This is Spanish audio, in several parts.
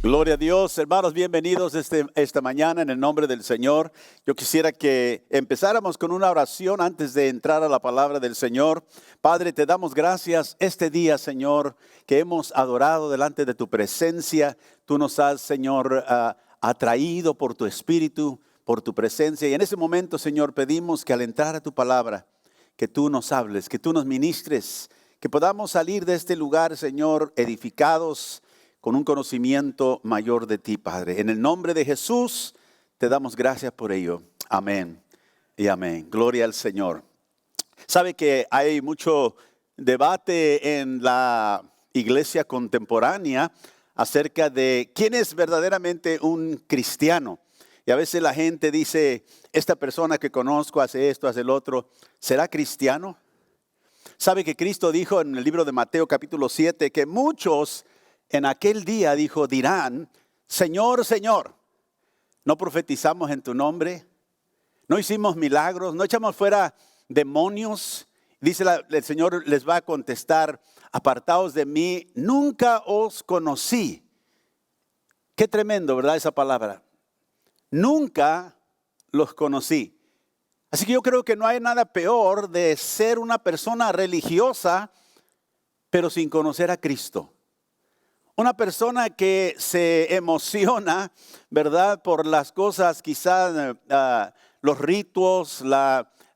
Gloria a Dios, hermanos, bienvenidos esta mañana en el nombre del Señor. Yo quisiera que empezáramos con una oración antes de entrar a la palabra del Señor. Padre, te damos gracias este día, Señor, que hemos adorado delante de tu presencia. Tú nos has, Señor, atraído por tu Espíritu, por tu presencia. Y en ese momento, Señor, pedimos que al entrar a tu palabra, que tú nos hables, que tú nos ministres, que podamos salir de este lugar, Señor, edificados, con un conocimiento mayor de ti, Padre. En el nombre de Jesús, te damos gracias por ello. Amén y amén. Gloria al Señor. Sabe que hay mucho debate en la iglesia contemporánea acerca de quién es verdaderamente un cristiano. Y a veces la gente dice, esta persona que conozco hace esto, hace el otro, ¿será cristiano? Sabe que Cristo dijo en el libro de Mateo capítulo 7 que muchos en aquel día dirán, Señor, Señor, ¿no profetizamos en tu nombre? ¿No hicimos milagros? ¿No echamos fuera demonios? Dice el Señor les va a contestar, apartaos de mí, nunca os conocí. Qué tremendo, ¿verdad? Esa palabra. Nunca los conocí. Así que yo creo que no hay nada peor de ser una persona religiosa, pero sin conocer a Cristo. Una persona que se emociona, ¿verdad? Por las cosas, quizás los ritos,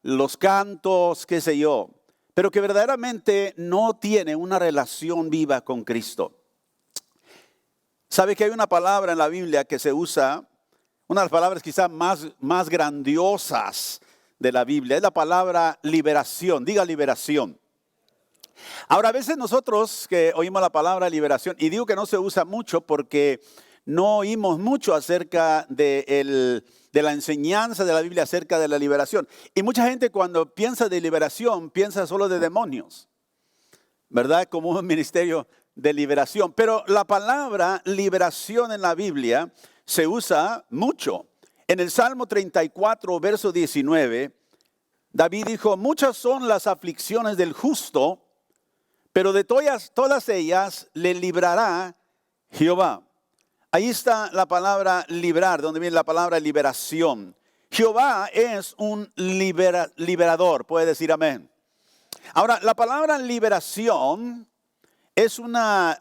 los cantos, qué sé yo. Pero que verdaderamente no tiene una relación viva con Cristo. ¿Sabe que hay una palabra en la Biblia que se usa? Una de las palabras quizás más grandiosas de la Biblia. Es la palabra liberación. Diga liberación. Ahora, a veces nosotros que oímos la palabra liberación, y digo que no se usa mucho porque no oímos mucho acerca de la enseñanza de la Biblia acerca de la liberación. Y mucha gente cuando piensa de liberación, piensa solo de demonios, ¿verdad? Como un ministerio de liberación. Pero la palabra liberación en la Biblia se usa mucho. En el Salmo 34, verso 19, David dijo, muchas son las aflicciones del justo, pero de todas ellas le librará Jehová. Ahí está la palabra librar, donde viene la palabra liberación. Jehová es un liberador, puede decir amén. Ahora, la palabra liberación es una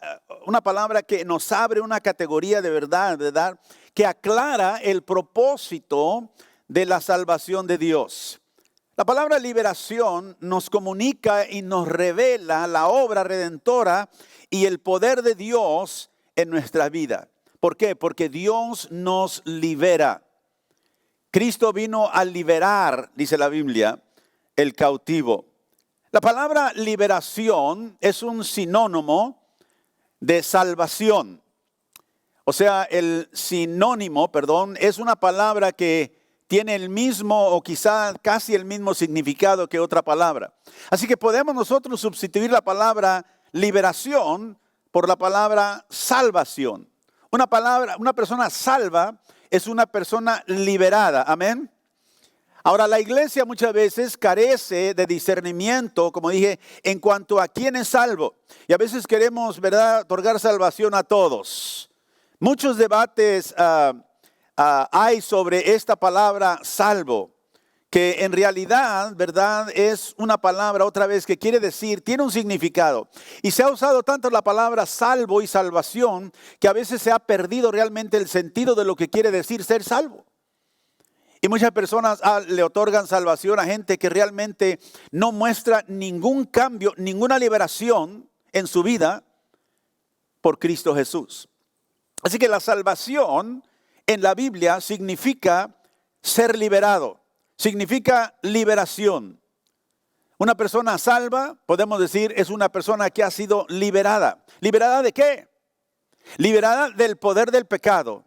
palabra que nos abre una categoría de verdad, que aclara el propósito de la salvación de Dios. La palabra liberación nos comunica y nos revela la obra redentora y el poder de Dios en nuestra vida. ¿Por qué? Porque Dios nos libera. Cristo vino a liberar, dice la Biblia, el cautivo. La palabra liberación es un sinónimo de salvación. O sea, el sinónimo, es una palabra que tiene el mismo o quizá casi el mismo significado que otra palabra. Así que podemos nosotros sustituir la palabra liberación por la palabra salvación. Una persona salva es una persona liberada. Amén. Ahora, la iglesia muchas veces carece de discernimiento, como dije, en cuanto a quién es salvo. Y a veces queremos, ¿verdad?, otorgar salvación a todos. Muchos debates hay sobre esta palabra salvo, que en realidad, ¿verdad?, es una palabra otra vez que quiere decir, tiene un significado. Y se ha usado tanto la palabra salvo y salvación que a veces se ha perdido realmente el sentido de lo que quiere decir ser salvo. Y muchas personas le otorgan salvación a gente que realmente no muestra ningún cambio, ninguna liberación en su vida por Cristo Jesús. Así que la salvación en la Biblia significa ser liberado, significa liberación. Una persona salva, podemos decir, es una persona que ha sido liberada. ¿Liberada de qué? Liberada del poder del pecado.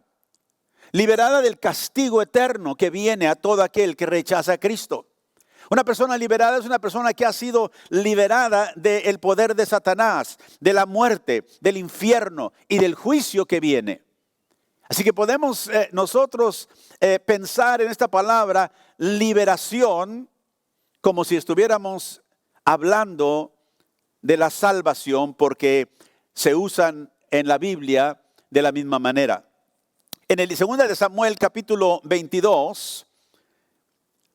Liberada del castigo eterno que viene a todo aquel que rechaza a Cristo. Una persona liberada es una persona que ha sido liberada del poder de Satanás, de la muerte, del infierno y del juicio que viene. Así que podemos nosotros pensar en esta palabra liberación como si estuviéramos hablando de la salvación, porque se usan en la Biblia de la misma manera. En el 2 de Samuel capítulo 22,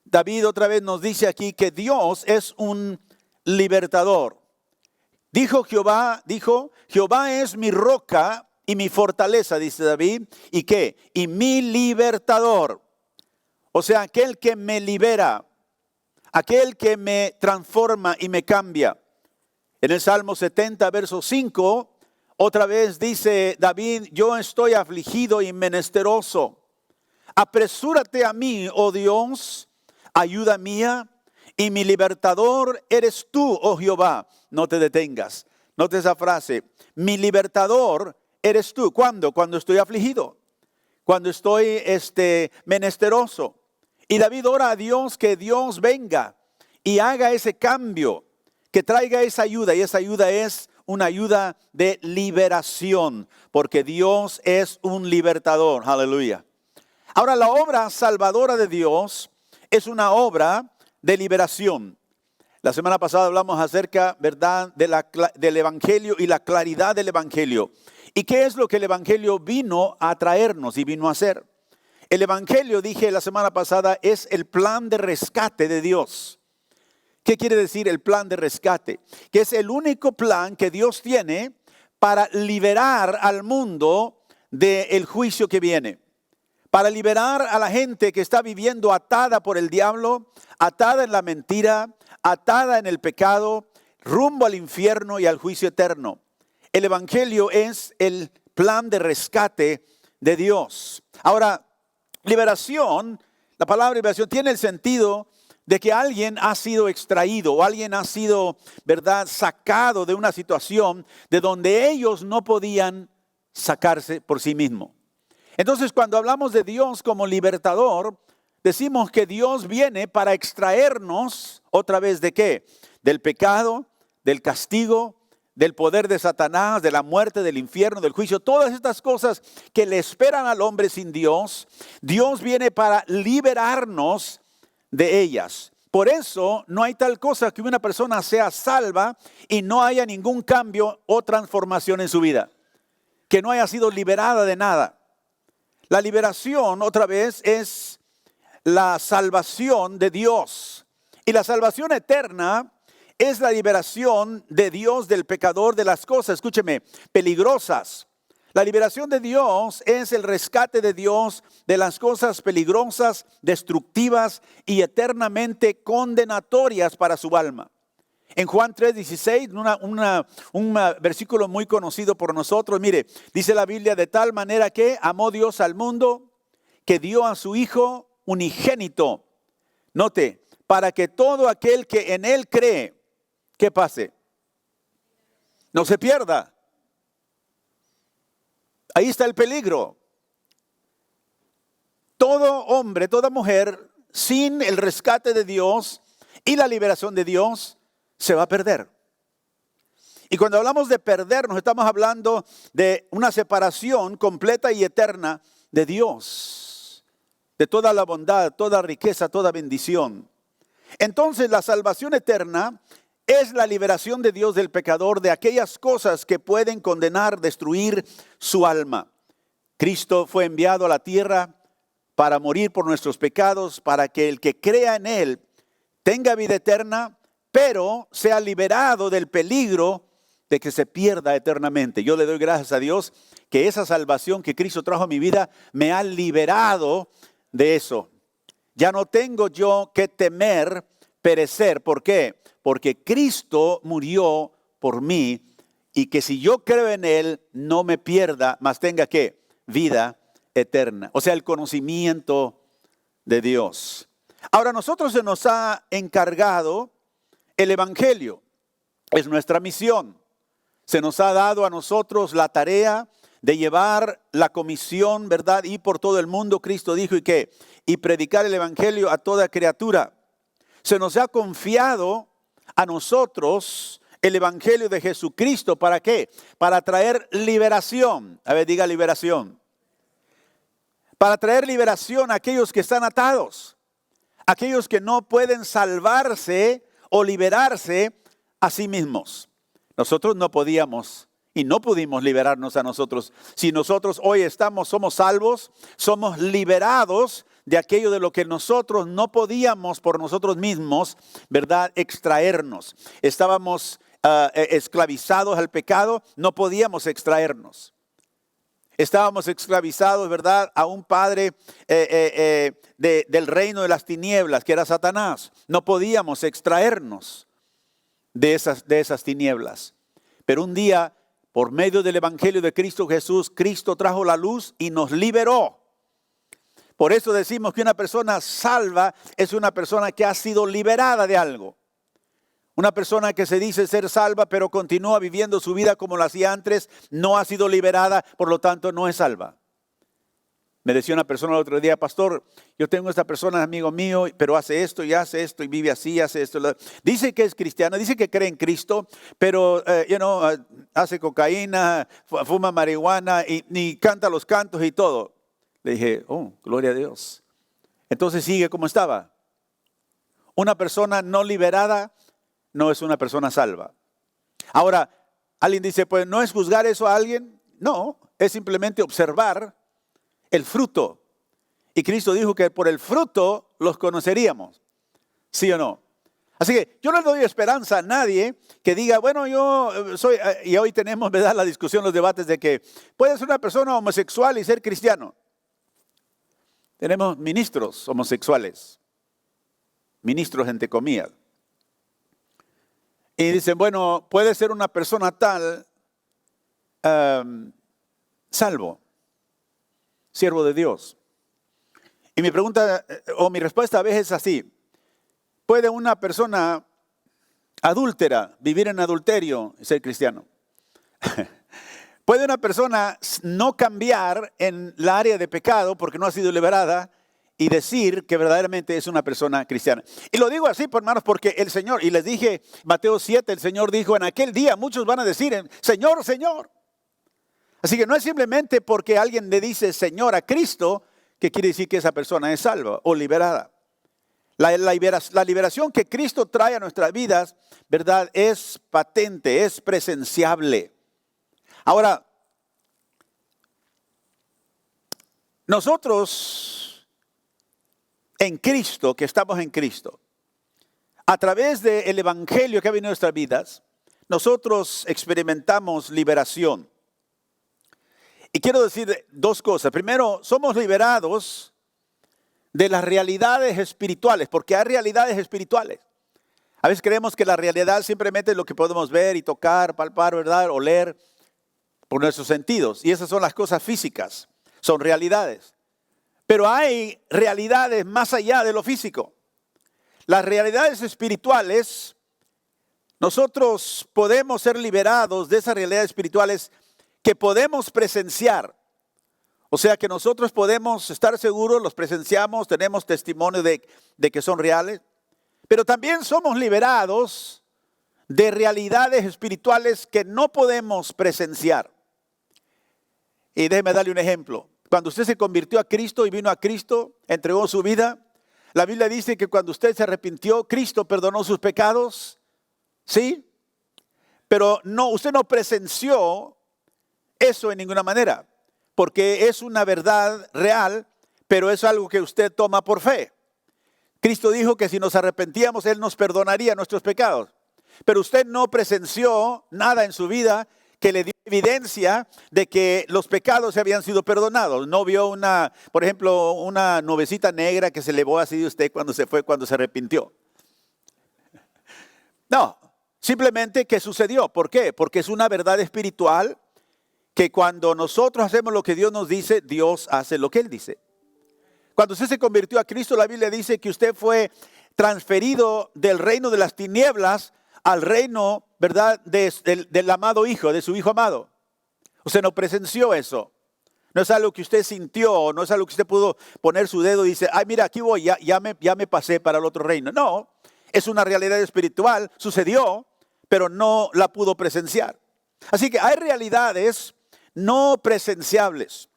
David otra vez nos dice aquí que Dios es un libertador. Jehová es mi roca y mi fortaleza, dice David. ¿Y qué? Y mi libertador. O sea, aquel que me libera, aquel que me transforma y me cambia. En el Salmo 70, verso 5, otra vez dice David, yo estoy afligido y menesteroso. Apresúrate a mí, oh Dios, ayuda mía, y mi libertador eres tú, oh Jehová. No te detengas. Note esa frase. Mi libertador eres tú. ¿Cuándo? Cuando estoy afligido. Cuando estoy menesteroso. Y David ora a Dios que Dios venga y haga ese cambio, que traiga esa ayuda. Y esa ayuda es una ayuda de liberación, porque Dios es un libertador. Aleluya. Ahora, la obra salvadora de Dios es una obra de liberación. La semana pasada hablamos acerca, ¿verdad?, del Evangelio y la claridad del Evangelio. ¿Y qué es lo que el Evangelio vino a traernos y vino a hacer? El Evangelio, dije la semana pasada, es el plan de rescate de Dios. ¿Qué quiere decir el plan de rescate? Que es el único plan que Dios tiene para liberar al mundo del juicio que viene. Para liberar a la gente que está viviendo atada por el diablo, atada en la mentira, atada en el pecado, rumbo al infierno y al juicio eterno. El Evangelio es el plan de rescate de Dios. Ahora, liberación, la palabra liberación tiene el sentido de que alguien ha sido extraído o alguien ha sido, ¿verdad?, sacado de una situación de donde ellos no podían sacarse por sí mismos. Entonces, cuando hablamos de Dios como libertador, decimos que Dios viene para extraernos otra vez ¿de qué? Del pecado, del castigo, del poder de Satanás, de la muerte, del infierno, del juicio. Todas estas cosas que le esperan al hombre sin Dios, Dios viene para liberarnos de ellas. Por eso no hay tal cosa que una persona sea salva y no haya ningún cambio o transformación en su vida. Que no haya sido liberada de nada. La liberación, otra vez, es la salvación de Dios. Y la salvación eterna es la liberación de Dios del pecador de las cosas, escúcheme, peligrosas. La liberación de Dios es el rescate de Dios de las cosas peligrosas, destructivas y eternamente condenatorias para su alma. En Juan 3:16, un versículo muy conocido por nosotros, mire, dice la Biblia, de tal manera que amó Dios al mundo, que dio a su Hijo unigénito. Note, para que todo aquel que en Él cree, ¿qué pase? No se pierda. Ahí está el peligro. Todo hombre, toda mujer, sin el rescate de Dios y la liberación de Dios, se va a perder. Y cuando hablamos de perdernos, estamos hablando de una separación completa y eterna de Dios, de toda la bondad, toda riqueza, toda bendición. Entonces la salvación eterna es la liberación de Dios del pecador de aquellas cosas que pueden condenar, destruir su alma. Cristo fue enviado a la tierra para morir por nuestros pecados, para que el que crea en Él tenga vida eterna, pero sea liberado del peligro de que se pierda eternamente. Yo le doy gracias a Dios que esa salvación que Cristo trajo a mi vida me ha liberado de eso. Ya no tengo yo que temer perecer. ¿Por qué? Porque Cristo murió por mí y que si yo creo en Él no me pierda, mas tenga ¿qué? Vida eterna. O sea, el conocimiento de Dios. Ahora nosotros se nos ha encargado el evangelio. Es nuestra misión. Se nos ha dado a nosotros la tarea de llevar la comisión, ¿verdad? Y por todo el mundo, Cristo dijo, ¿y qué? Y predicar el evangelio a toda criatura. Se nos ha confiado a nosotros el evangelio de Jesucristo. ¿Para qué? Para traer liberación. A ver, diga liberación. Para traer liberación a aquellos que están atados. Aquellos que no pueden salvarse o liberarse a sí mismos. Nosotros no podíamos y no pudimos liberarnos a nosotros. Si nosotros hoy somos salvos, somos liberados de aquello de lo que nosotros no podíamos por nosotros mismos, ¿verdad? Extraernos. Estábamos esclavizados al pecado, no podíamos extraernos. Estábamos esclavizados, ¿verdad?, a un padre del reino de las tinieblas, que era Satanás. No podíamos extraernos de esas tinieblas. Pero un día, por medio del evangelio de Cristo Jesús, Cristo trajo la luz y nos liberó. Por eso decimos que una persona salva es una persona que ha sido liberada de algo. Una persona que se dice ser salva, pero continúa viviendo su vida como lo hacía antes, no ha sido liberada, por lo tanto no es salva. Me decía una persona el otro día, pastor, yo tengo esta persona, amigo mío, pero hace esto y vive así, hace esto. Dice que es cristiano, dice que cree en Cristo, pero hace cocaína, fuma marihuana y canta los cantos y todo. Le dije, oh, gloria a Dios. Entonces sigue como estaba. Una persona no liberada no es una persona salva. Ahora, alguien dice, pues ¿no es juzgar eso a alguien? No, es simplemente observar el fruto. Y Cristo dijo que por el fruto los conoceríamos. ¿Sí o no? Así que yo no le doy esperanza a nadie que diga, bueno, yo soy, y hoy tenemos, ¿verdad?, la discusión, los debates de que puede ser una persona homosexual y ser cristiano. Tenemos ministros homosexuales, ministros entre comillas. Y dicen, bueno, puede ser una persona tal, salvo, siervo de Dios. Y mi pregunta, o mi respuesta a veces es así. ¿Puede una persona adúltera vivir en adulterio y ser cristiano? ¿Puede una persona no cambiar en la área de pecado porque no ha sido liberada y decir que verdaderamente es una persona cristiana? Y lo digo así, hermanos, porque el Señor, y les dije, Mateo 7, el Señor dijo, en aquel día muchos van a decir, Señor, Señor. Así que no es simplemente porque alguien le dice Señor a Cristo que quiere decir que esa persona es salva o liberada. La liberación que Cristo trae a nuestras vidas, ¿verdad?, es patente, es presenciable. Ahora, nosotros en Cristo, que estamos en Cristo, a través del evangelio que ha venido a nuestras vidas, nosotros experimentamos liberación. Y quiero decir dos cosas. Primero, somos liberados de las realidades espirituales, porque hay realidades espirituales. A veces creemos que la realidad simplemente es lo que podemos ver y tocar, palpar, ¿verdad?, oler por nuestros sentidos. Y esas son las cosas físicas, son realidades. Pero hay realidades más allá de lo físico. Las realidades espirituales, nosotros podemos ser liberados de esas realidades espirituales que podemos presenciar. O sea que nosotros podemos estar seguros, los presenciamos, tenemos testimonio de que son reales. Pero también somos liberados de realidades espirituales que no podemos presenciar. Y déjeme darle un ejemplo. Cuando usted se convirtió a Cristo y vino a Cristo, entregó su vida, la Biblia dice que cuando usted se arrepintió, Cristo perdonó sus pecados. ¿Sí? Pero no, usted no presenció eso en ninguna manera, porque es una verdad real, pero es algo que usted toma por fe. Cristo dijo que si nos arrepentíamos, Él nos perdonaría nuestros pecados. Pero usted no presenció nada en su vida que le dio evidencia de que los pecados se habían sido perdonados. No vio por ejemplo, una nubecita negra que se elevó así de usted cuando se arrepintió. No, simplemente que sucedió. ¿Por qué? Porque es una verdad espiritual que cuando nosotros hacemos lo que Dios nos dice, Dios hace lo que Él dice. Cuando usted se convirtió a Cristo, la Biblia dice que usted fue transferido del reino de las tinieblas al reino, ¿verdad?, del amado Hijo, de su Hijo amado. Usted no presenció eso. No es algo que usted sintió, no es algo que usted pudo poner su dedo y dice, ay, mira, aquí voy, ya me pasé para el otro reino. No, es una realidad espiritual, sucedió, pero no la pudo presenciar. Así que hay realidades no presenciables.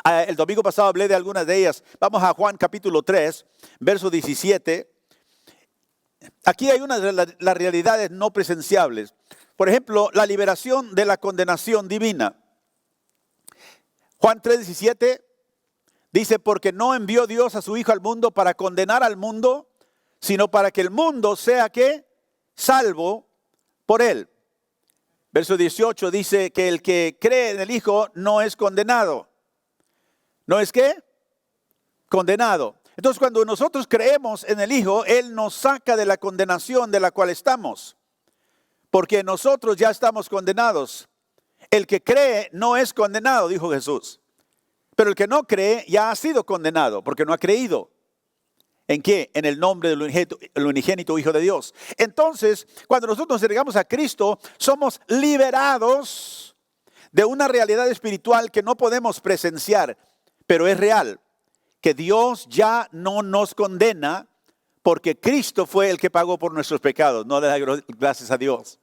El domingo pasado hablé de algunas de ellas. Vamos a Juan capítulo 3, verso 17. Aquí hay unas de las realidades no presenciables. Por ejemplo, la liberación de la condenación divina. Juan 3, 17 dice, porque no envió Dios a su Hijo al mundo para condenar al mundo, sino para que el mundo sea, ¿qué?, salvo por él. Verso 18 dice que el que cree en el Hijo no es condenado. ¿No es qué? Condenado. Entonces, cuando nosotros creemos en el Hijo, Él nos saca de la condenación de la cual estamos. Porque nosotros ya estamos condenados. El que cree no es condenado, dijo Jesús. Pero el que no cree ya ha sido condenado porque no ha creído. ¿En qué? En el nombre del unigénito Hijo de Dios. Entonces, cuando nosotros nos entregamos a Cristo, somos liberados de una realidad espiritual que no podemos presenciar, pero es real. Que Dios ya no nos condena porque Cristo fue el que pagó por nuestros pecados. No le da gracias a Dios.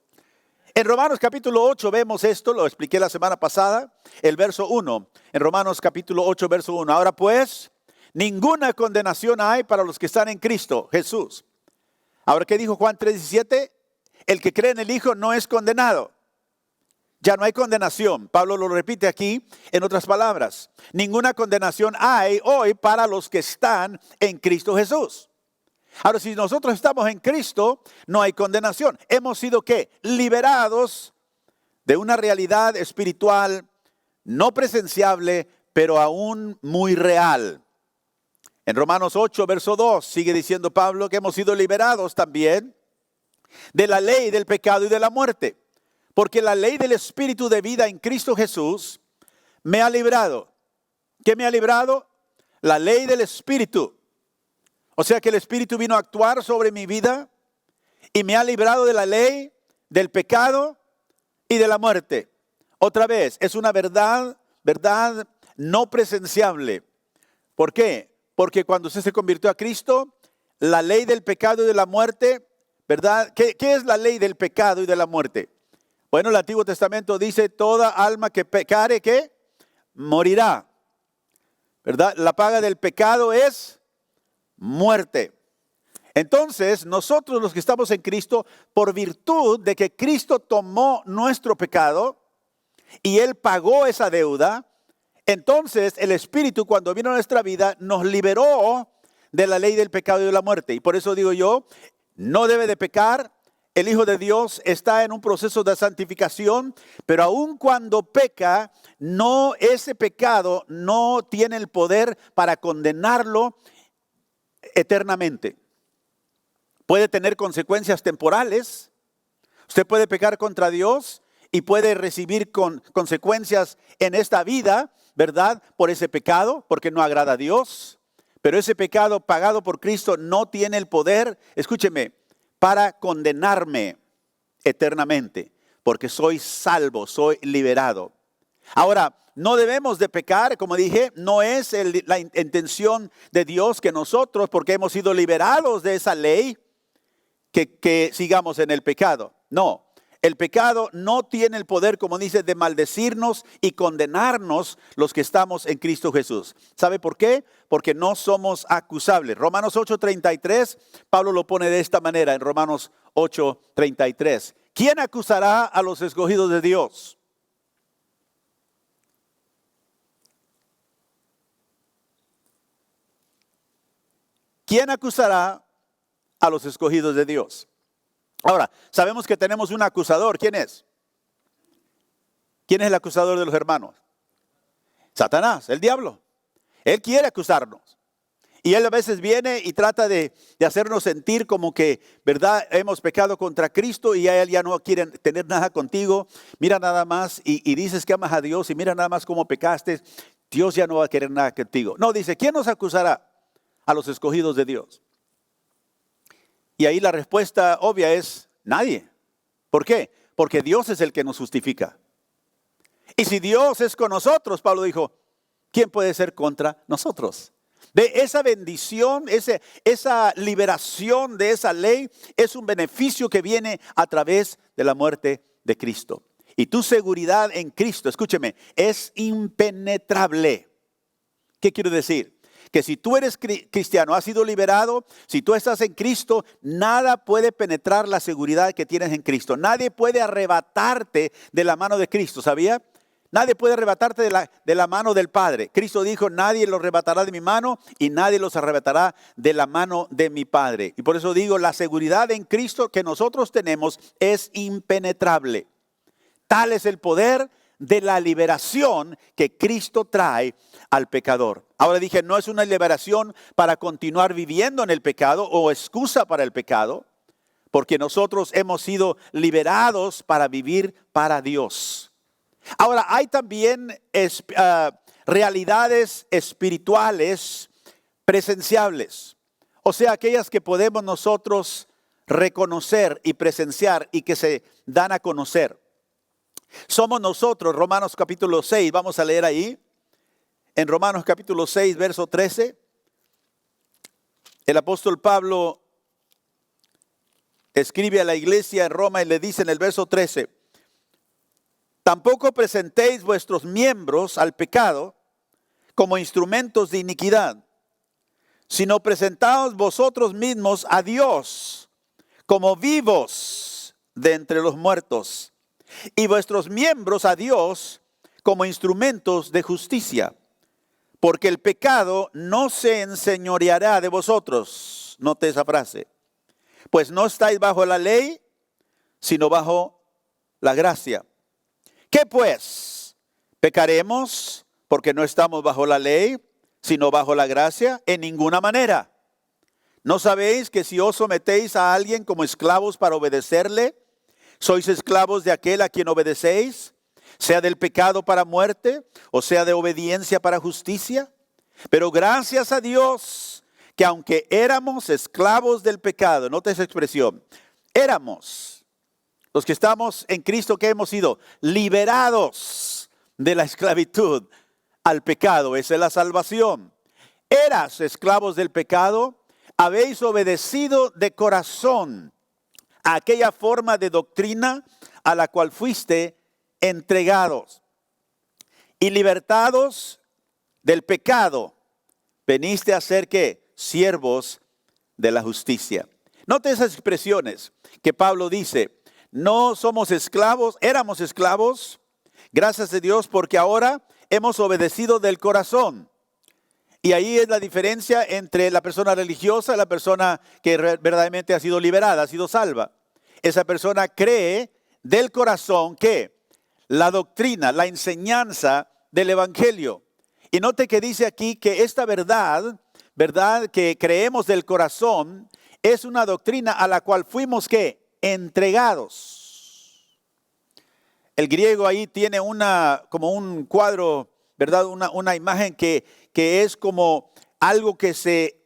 En Romanos capítulo 8 vemos esto, lo expliqué la semana pasada, el verso 1. En Romanos capítulo 8, verso 1. Ahora pues, ninguna condenación hay para los que están en Cristo Jesús. Ahora, ¿qué dijo Juan 3:17? El que cree en el Hijo no es condenado. Ya no hay condenación. Pablo lo repite aquí en otras palabras. Ninguna condenación hay hoy para los que están en Cristo Jesús. Ahora, si nosotros estamos en Cristo, no hay condenación. Hemos sido, ¿qué?, liberados de una realidad espiritual no presenciable, pero aún muy real. En Romanos 8, verso 2, sigue diciendo Pablo que hemos sido liberados también de la ley del pecado y de la muerte. Porque la ley del Espíritu de vida en Cristo Jesús me ha librado. ¿Qué me ha librado? La ley del Espíritu. O sea que el Espíritu vino a actuar sobre mi vida y me ha librado de la ley, del pecado y de la muerte. Otra vez, es una verdad no presenciable. ¿Por qué? Porque cuando usted se convirtió a Cristo, la ley del pecado y de la muerte, ¿verdad? ¿Qué es la ley del pecado y de la muerte? Bueno, el Antiguo Testamento dice, toda alma que pecare, ¿qué? Morirá. ¿Verdad? La paga del pecado es muerte. Entonces, nosotros los que estamos en Cristo, por virtud de que Cristo tomó nuestro pecado y Él pagó esa deuda, entonces el Espíritu, cuando vino a nuestra vida, nos liberó de la ley del pecado y de la muerte. Y por eso digo yo, no debe de pecar. El Hijo de Dios está en un proceso de santificación, pero aun cuando peca, ese pecado no tiene el poder para condenarlo eternamente. Puede tener consecuencias temporales. Usted puede pecar contra Dios y puede recibir consecuencias en esta vida, ¿verdad? Por ese pecado, porque no agrada a Dios. Pero ese pecado pagado por Cristo no tiene el poder, escúcheme, para condenarme eternamente, porque soy salvo, soy liberado. Ahora, no debemos de pecar, como dije, no es la intención de Dios que nosotros, porque hemos sido liberados de esa ley, que sigamos en el pecado. No, el pecado no tiene el poder, como dice, de maldecirnos y condenarnos los que estamos en Cristo Jesús. ¿Sabe por qué? Porque no somos acusables. Romanos 8:33, Pablo lo pone de esta manera en Romanos 8:33. ¿Quién acusará a los escogidos de Dios? ¿Quién acusará a los escogidos de Dios? Ahora, sabemos que tenemos un acusador. ¿Quién es? ¿Quién es el acusador de los hermanos? Satanás, el diablo. Él quiere acusarnos. Y él a veces viene y trata de hacernos sentir como que, ¿verdad? Hemos pecado contra Cristo y él ya no quiere tener nada contigo. Mira nada más y dices que amas a Dios y mira nada más cómo pecaste. Dios ya no va a querer nada contigo. No, dice, ¿quién nos acusará a los escogidos de Dios? Y ahí la respuesta obvia es nadie. ¿Por qué? Porque Dios es el que nos justifica. Y si Dios es con nosotros, Pablo dijo, ¿quién puede ser contra nosotros? De esa bendición, esa liberación de esa ley es un beneficio que viene a través de la muerte de Cristo. Y tu seguridad en Cristo, escúcheme, es impenetrable. ¿Qué quiero decir? Que si tú eres cristiano, has sido liberado, si tú estás en Cristo, nada puede penetrar la seguridad que tienes en Cristo. Nadie puede arrebatarte de la mano de Cristo, ¿sabía? Nadie puede arrebatarte de la mano del Padre. Cristo dijo, nadie los arrebatará de mi mano y nadie los arrebatará de la mano de mi Padre. Y por eso digo, la seguridad en Cristo que nosotros tenemos es impenetrable. Tal es el poder de la liberación que Cristo trae al pecador. Ahora dije, no es una liberación para continuar viviendo en el pecado o excusa para el pecado, porque nosotros hemos sido liberados para vivir para Dios. Ahora, hay también realidades espirituales presenciables, o sea, aquellas que podemos nosotros reconocer y presenciar y que se dan a conocer. Somos nosotros, Romanos capítulo 6, vamos a leer ahí, en Romanos capítulo 6, verso 13, el apóstol Pablo escribe a la iglesia en Roma y le dice en el verso 13, tampoco presentéis vuestros miembros al pecado como instrumentos de iniquidad, sino presentaos vosotros mismos a Dios como vivos de entre los muertos, y vuestros miembros a Dios como instrumentos de justicia, porque el pecado no se enseñoreará de vosotros. Note esa frase. Pues no estáis bajo la ley, sino bajo la gracia. ¿Qué pues? ¿Pecaremos porque no estamos bajo la ley, sino bajo la gracia? En ninguna manera. ¿No sabéis que si os sometéis a alguien como esclavos para obedecerle, sois esclavos de aquel a quien obedecéis, sea del pecado para muerte, o sea de obediencia para justicia? Pero gracias a Dios, que aunque éramos esclavos del pecado, note esa expresión, éramos, los que estamos en Cristo, que hemos sido liberados de la esclavitud al pecado, esa es la salvación. Eras esclavos del pecado, habéis obedecido de corazón a aquella forma de doctrina a la cual fuiste entregados. Y libertados del pecado, veniste a ser ¿qué? Siervos de la justicia. Note esas expresiones que Pablo dice. No somos esclavos, éramos esclavos, gracias a Dios, porque ahora hemos obedecido del corazón. Y ahí es la diferencia entre la persona religiosa y la persona que verdaderamente ha sido liberada, ha sido salva. Esa persona cree del corazón que la doctrina, la enseñanza del evangelio. Y note que dice aquí que esta verdad que creemos del corazón, es una doctrina a la cual fuimos ¿qué? Entregados. El griego ahí tiene como un cuadro, ¿verdad? Una imagen que es como algo que se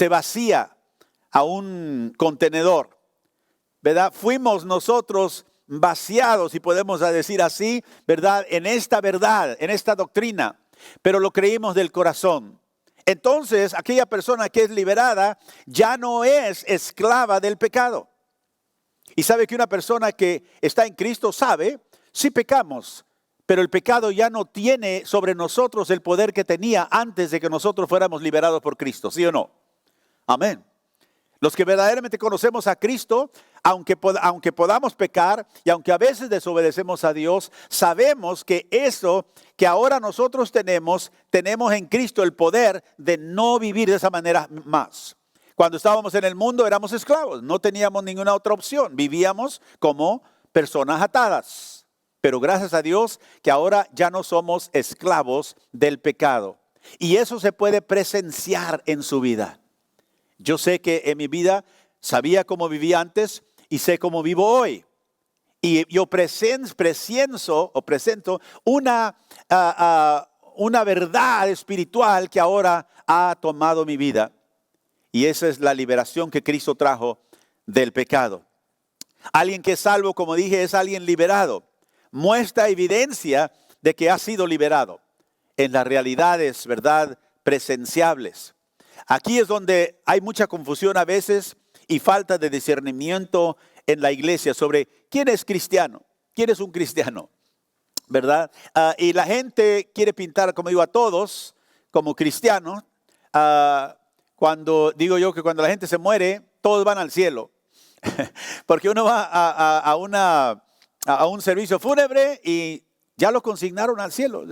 vacía a un contenedor, ¿verdad? Fuimos nosotros vaciados, si podemos decir así, ¿verdad? En esta doctrina, pero lo creímos del corazón. Entonces, aquella persona que es liberada ya no es esclava del pecado. Y sabe que una persona que está en Cristo sabe, sí pecamos, pero el pecado ya no tiene sobre nosotros el poder que tenía antes de que nosotros fuéramos liberados por Cristo, ¿sí o no? Amén. Los que verdaderamente conocemos a Cristo, aunque podamos pecar y aunque a veces desobedecemos a Dios, sabemos que eso que ahora nosotros tenemos en Cristo el poder de no vivir de esa manera más. Cuando estábamos en el mundo éramos esclavos, no teníamos ninguna otra opción, vivíamos como personas atadas. Pero gracias a Dios que ahora ya no somos esclavos del pecado. Y eso se puede presenciar en su vida. Yo sé que en mi vida sabía cómo vivía antes y sé cómo vivo hoy. y yo presento una verdad espiritual que ahora ha tomado mi vida. Y esa es la liberación que Cristo trajo del pecado. Alguien que es salvo, como dije, es alguien liberado. Muestra evidencia de que ha sido liberado en las realidades, ¿verdad?, presenciables. Aquí es donde hay mucha confusión a veces y falta de discernimiento en la iglesia sobre quién es cristiano, quién es un cristiano, ¿verdad? Y la gente quiere pintar, como digo, a todos como cristianos. Cuando digo yo que cuando la gente se muere, todos van al cielo. Porque uno va a un servicio fúnebre y ya lo consignaron al cielo,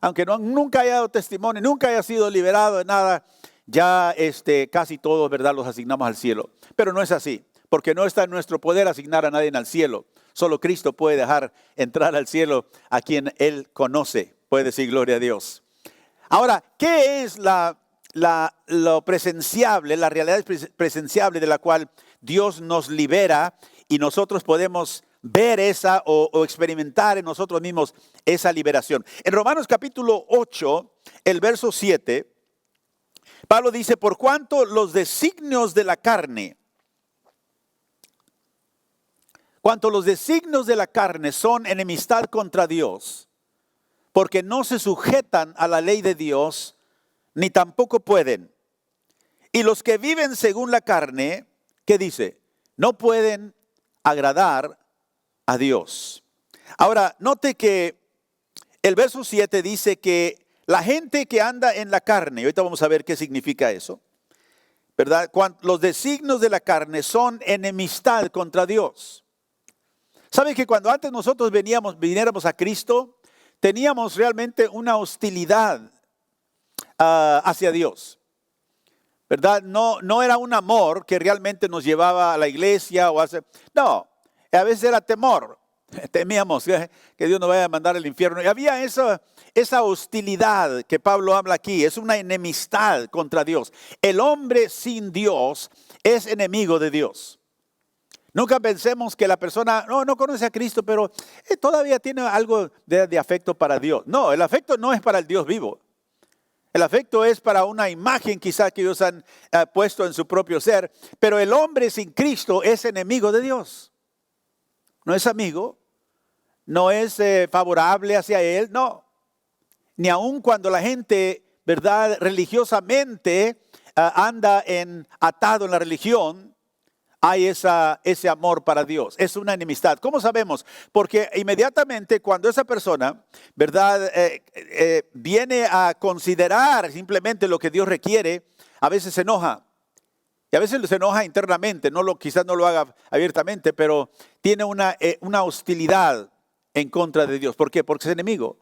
aunque nunca haya dado testimonio, nunca haya sido liberado de nada, ya casi todos, ¿verdad?, los asignamos al cielo. Pero no es así, porque no está en nuestro poder asignar a nadie al cielo. Solo Cristo puede dejar entrar al cielo a quien Él conoce. Puede decir gloria a Dios. Ahora, ¿qué es lo presenciable, la realidad presenciable de la cual Dios nos libera y nosotros podemos ver esa o experimentar en nosotros mismos esa liberación? En Romanos capítulo 8, el verso 7, Pablo dice: por cuanto los designios de la carne, son enemistad contra Dios, porque no se sujetan a la ley de Dios, ni tampoco pueden. Y los que viven según la carne, ¿qué dice? No pueden agradar a Dios. Ahora, note que el verso 7 dice que la gente que anda en la carne, y ahorita vamos a ver qué significa eso, ¿verdad? Los designios de la carne son enemistad contra Dios. ¿Sabe que cuando antes nosotros viniéramos a Cristo, teníamos realmente una hostilidad hacia Dios, ¿verdad? No era un amor que realmente nos llevaba a la iglesia no, a veces era temor. Temíamos que Dios nos vaya a mandar al infierno. Y había esa hostilidad que Pablo habla aquí. Es una enemistad contra Dios. El hombre sin Dios es enemigo de Dios. Nunca pensemos que la persona no conoce a Cristo, pero todavía tiene algo de afecto para Dios. No, el afecto no es para el Dios vivo. El afecto es para una imagen quizás que ellos han puesto en su propio ser. Pero el hombre sin Cristo es enemigo de Dios. No es amigo, no es favorable hacia Él, no. Ni aun cuando la gente, ¿verdad?, religiosamente anda atado en la religión, hay ese amor para Dios. Es una enemistad. ¿Cómo sabemos? Porque inmediatamente cuando esa persona, ¿verdad?, viene a considerar simplemente lo que Dios requiere, a veces se enoja. Y a veces se enoja internamente, quizás no lo haga abiertamente, pero tiene una hostilidad en contra de Dios. ¿Por qué? Porque es enemigo.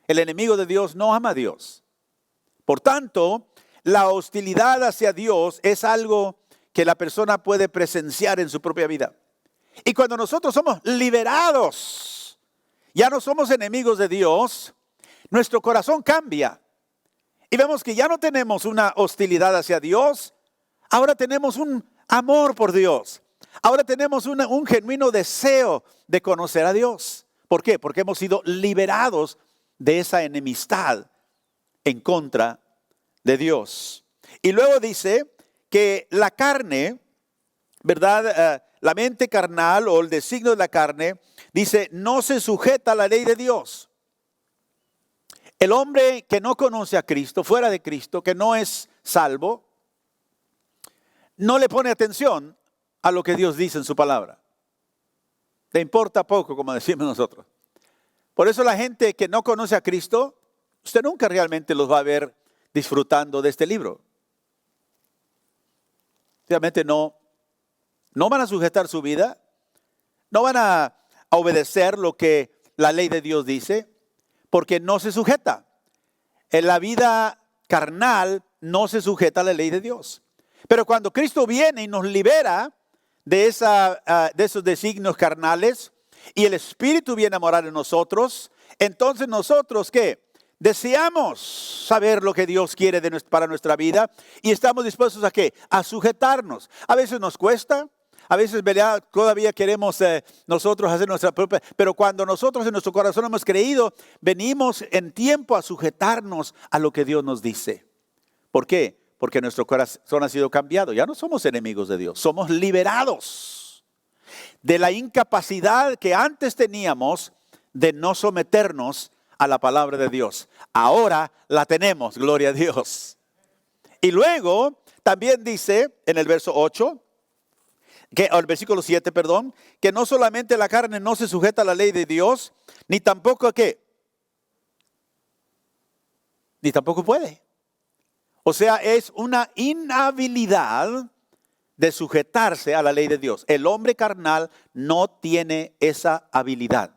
El enemigo de Dios no ama a Dios. Por tanto, la hostilidad hacia Dios es algo que la persona puede presenciar en su propia vida. Y cuando nosotros somos liberados, ya no somos enemigos de Dios, nuestro corazón cambia. Y vemos que ya no tenemos una hostilidad hacia Dios, ahora tenemos un amor por Dios. Ahora tenemos un genuino deseo de conocer a Dios. ¿Por qué? Porque hemos sido liberados de esa enemistad en contra de Dios. Y luego dice que la carne, ¿verdad? La mente carnal o el designio de la carne, dice, no se sujeta a la ley de Dios. El hombre que no conoce a Cristo, fuera de Cristo, que no es salvo, no le pone atención a lo que Dios dice en su palabra. Le importa poco, como decimos nosotros. Por eso la gente que no conoce a Cristo, usted nunca realmente los va a ver disfrutando de este libro. Realmente no van a sujetar su vida, no van a obedecer lo que la ley de Dios dice, porque no se sujeta. En la vida carnal no se sujeta a la ley de Dios. Pero cuando Cristo viene y nos libera de esos designios carnales y el Espíritu viene a morar en nosotros, entonces nosotros, ¿qué? Deseamos saber lo que Dios quiere para nuestra vida y estamos dispuestos ¿a qué? A sujetarnos. A veces nos cuesta, a veces, ¿verdad? Todavía queremos nosotros hacer nuestra propia, pero cuando nosotros en nuestro corazón hemos creído, venimos en tiempo a sujetarnos a lo que Dios nos dice. ¿Por qué? Porque nuestro corazón ha sido cambiado. Ya no somos enemigos de Dios, somos liberados de la incapacidad que antes teníamos de no someternos a la palabra de Dios. Ahora la tenemos, gloria a Dios. Y luego también dice en el verso 8, el versículo 7, perdón, que no solamente la carne no se sujeta a la ley de Dios, ni tampoco ¿qué? Ni tampoco puede. O sea, es una inhabilidad de sujetarse a la ley de Dios. El hombre carnal no tiene esa habilidad.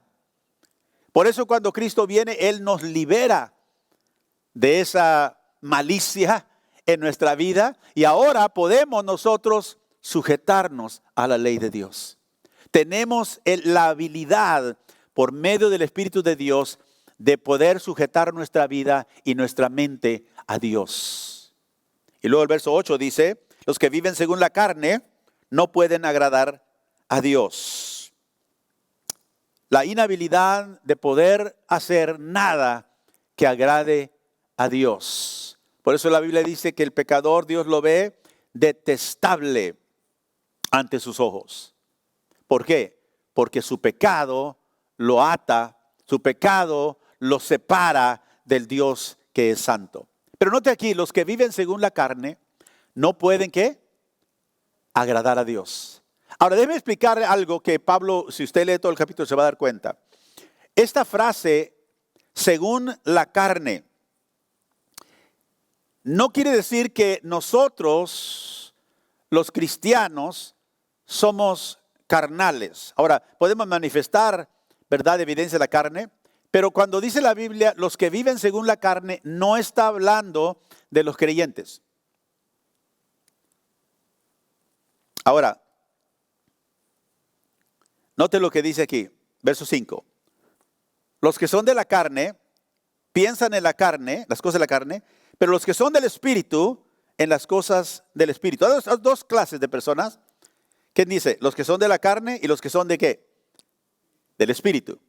Por eso cuando Cristo viene, Él nos libera de esa malicia en nuestra vida y ahora podemos nosotros sujetarnos a la ley de Dios. Tenemos la habilidad por medio del Espíritu de Dios de poder sujetar nuestra vida y nuestra mente a Dios. Y luego el verso 8 dice, los que viven según la carne no pueden agradar a Dios. La inhabilidad de poder hacer nada que agrade a Dios. Por eso la Biblia dice que el pecador Dios lo ve detestable ante sus ojos. ¿Por qué? Porque su pecado lo ata, su pecado lo separa del Dios que es santo. Pero note aquí, los que viven según la carne no pueden ¿qué? Agradar a Dios. Ahora, déjeme explicarle algo que Pablo, si usted lee todo el capítulo, se va a dar cuenta. Esta frase, según la carne, no quiere decir que nosotros, los cristianos, somos carnales. Ahora, podemos manifestar, ¿verdad?, evidencia de la carne, pero cuando dice la Biblia, los que viven según la carne, no está hablando de los creyentes. Ahora, note lo que dice aquí, verso 5. Los que son de la carne, piensan en la carne, las cosas de la carne, pero los que son del Espíritu, en las cosas del Espíritu. Hay dos clases de personas. ¿Quién dice? Los que son de la carne y los que son de ¿qué? Del Espíritu.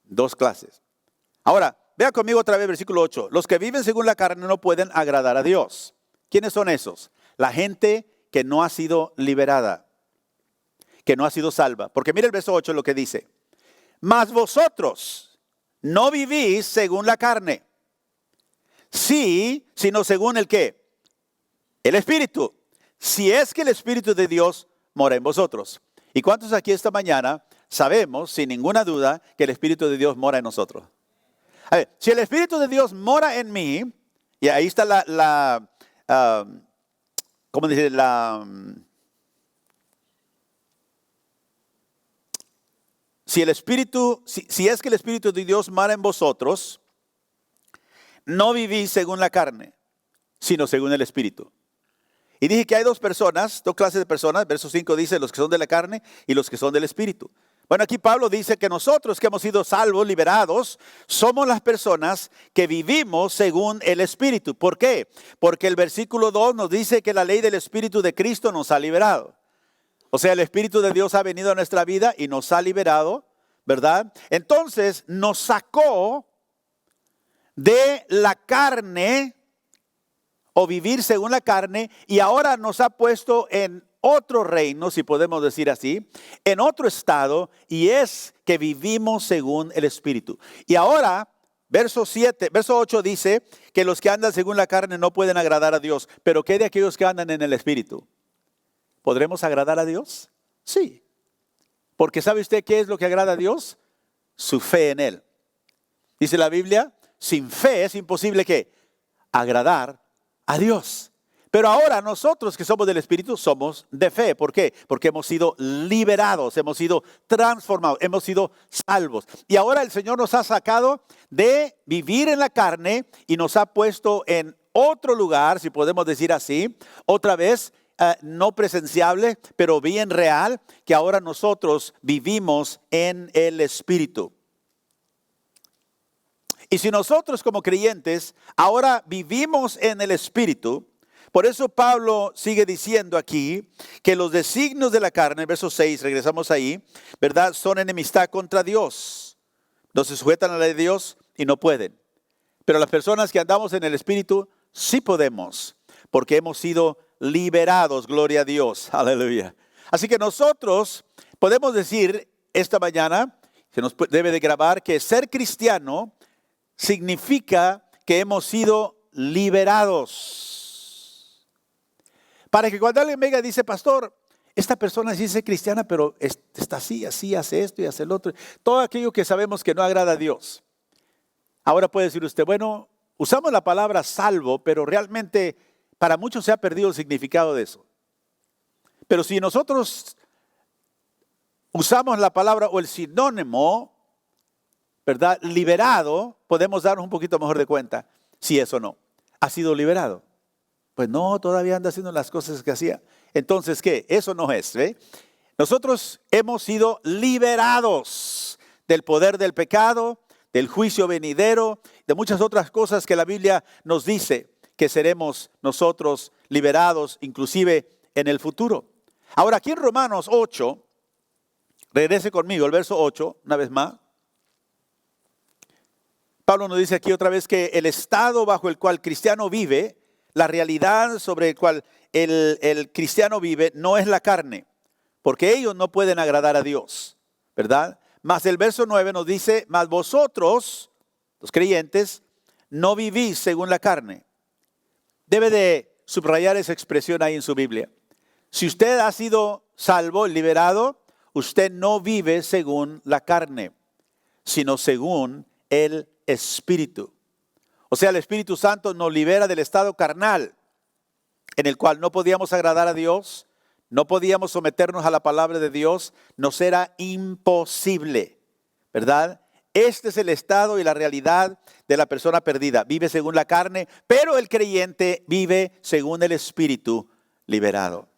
Dos clases. Ahora, vea conmigo otra vez versículo 8. Los que viven según la carne no pueden agradar a Dios. ¿Quiénes son esos? La gente que no ha sido liberada, que no ha sido salva. Porque mira el verso 8 lo que dice. Mas vosotros no vivís según la carne. Sí, sino según el ¿qué? El Espíritu. Si es que el Espíritu de Dios mora en vosotros. ¿Y cuántos aquí esta mañana sabemos, sin ninguna duda, que el Espíritu de Dios mora en nosotros? A ver, si el Espíritu de Dios mora en mí, y ahí está ¿cómo dice? Si es que el Espíritu de Dios mora en vosotros, no vivís según la carne, sino según el Espíritu. Y dije que hay dos clases de personas. Verso 5 dice los que son de la carne y los que son del Espíritu. Bueno, aquí Pablo dice que nosotros que hemos sido salvos, liberados, somos las personas que vivimos según el Espíritu. ¿Por qué? Porque el versículo 2 nos dice que la ley del Espíritu de Cristo nos ha liberado. O sea, el Espíritu de Dios ha venido a nuestra vida y nos ha liberado, ¿verdad? Entonces nos sacó de la carne o vivir según la carne y ahora nos ha puesto en otro reino, si podemos decir así, en otro estado, y es que vivimos según el Espíritu. Y ahora, verso 8 dice que los que andan según la carne no pueden agradar a Dios, pero ¿qué de aquellos que andan en el Espíritu? ¿Podremos agradar a Dios? Sí. Porque ¿sabe usted qué es lo que agrada a Dios? Su fe en Él. Dice la Biblia, sin fe es imposible ¿qué? Agradar a Dios. Pero ahora nosotros que somos del Espíritu somos de fe. ¿Por qué? Porque hemos sido liberados, hemos sido transformados, hemos sido salvos. Y ahora el Señor nos ha sacado de vivir en la carne y nos ha puesto en otro lugar, si podemos decir así, otra vez, no presenciable, pero bien real, que ahora nosotros vivimos en el Espíritu. Y si nosotros como creyentes ahora vivimos en el Espíritu, Por eso Pablo sigue diciendo aquí que los designios de la carne, verso 6, regresamos ahí, ¿verdad? Son enemistad contra Dios. No se sujetan a la ley de Dios y no pueden. Pero las personas que andamos en el Espíritu sí podemos, porque hemos sido liberados, gloria a Dios, aleluya. Así que nosotros podemos decir esta mañana, se nos debe de grabar, que ser cristiano significa que hemos sido liberados. Para que cuando alguien venga y dice, pastor, esta persona dice cristiana, pero está así, hace esto y hace el otro. Todo aquello que sabemos que no agrada a Dios. Ahora puede decir usted, bueno, usamos la palabra salvo, pero realmente para muchos se ha perdido el significado de eso. Pero si nosotros usamos la palabra o el sinónimo, ¿verdad? Liberado, podemos darnos un poquito mejor de cuenta si eso no. ¿Ha sido liberado? Pues no, todavía anda haciendo las cosas que hacía. Entonces, ¿qué? Eso no es, ¿eh? Nosotros hemos sido liberados del poder del pecado, del juicio venidero, de muchas otras cosas que la Biblia nos dice que seremos nosotros liberados, inclusive en el futuro. Ahora, aquí en Romanos 8, regrese conmigo, el verso 8, una vez más. Pablo nos dice aquí otra vez que el estado bajo el cual el cristiano vive, la realidad sobre el cual el cristiano vive, no es la carne, porque ellos no pueden agradar a Dios, ¿verdad? Mas el verso 9 nos dice, mas vosotros, los creyentes, no vivís según la carne. Debe de subrayar esa expresión ahí en su Biblia. Si usted ha sido salvo, liberado, usted no vive según la carne, sino según el Espíritu. O sea, el Espíritu Santo nos libera del estado carnal, en el cual no podíamos agradar a Dios, no podíamos someternos a la palabra de Dios, nos era imposible, ¿verdad? Este es el estado y la realidad de la persona perdida. Vive según la carne, pero el creyente vive según el Espíritu liberado.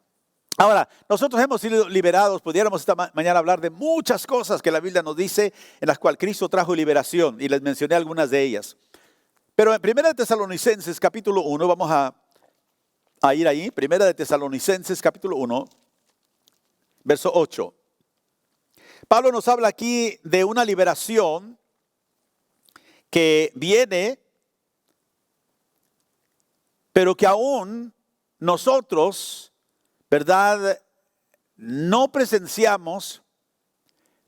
Ahora, nosotros hemos sido liberados, pudiéramos esta mañana hablar de muchas cosas que la Biblia nos dice, en las cuales Cristo trajo liberación, y les mencioné algunas de ellas. Pero en 1 de Tesalonicenses capítulo 1, vamos a ir ahí, 1 de Tesalonicenses capítulo 1, verso 8. Pablo nos habla aquí de una liberación que viene, pero que aún nosotros, ¿verdad?, no presenciamos,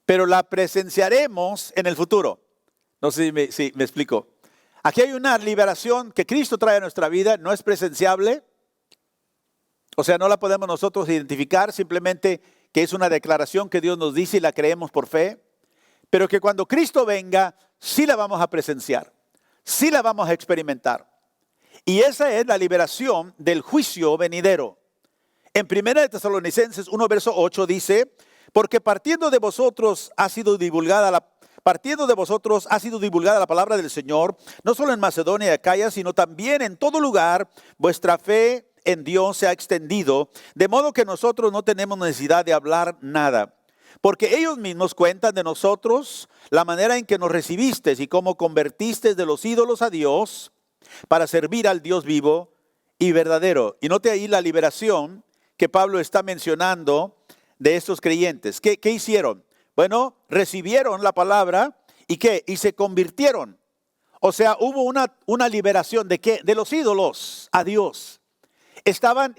pero la presenciaremos en el futuro. No sé si me explico. Aquí hay una liberación que Cristo trae a nuestra vida, no es presenciable. O sea, no la podemos nosotros identificar, simplemente que es una declaración que Dios nos dice y la creemos por fe. Pero que cuando Cristo venga, sí la vamos a presenciar, sí la vamos a experimentar. Y esa es la liberación del juicio venidero. En 1 de Tesalonicenses 1, verso 8 dice, porque partiendo de vosotros ha sido divulgada la palabra del Señor, no solo en Macedonia y Acaya, sino también en todo lugar, vuestra fe en Dios se ha extendido, de modo que nosotros no tenemos necesidad de hablar nada. Porque ellos mismos cuentan de nosotros la manera en que nos recibisteis y cómo convertisteis de los ídolos a Dios para servir al Dios vivo y verdadero. Y note ahí la liberación que Pablo está mencionando de estos creyentes. ¿Qué hicieron? Bueno, recibieron la palabra y ¿qué? Y se convirtieron. O sea, hubo una liberación ¿de qué? De los ídolos a Dios.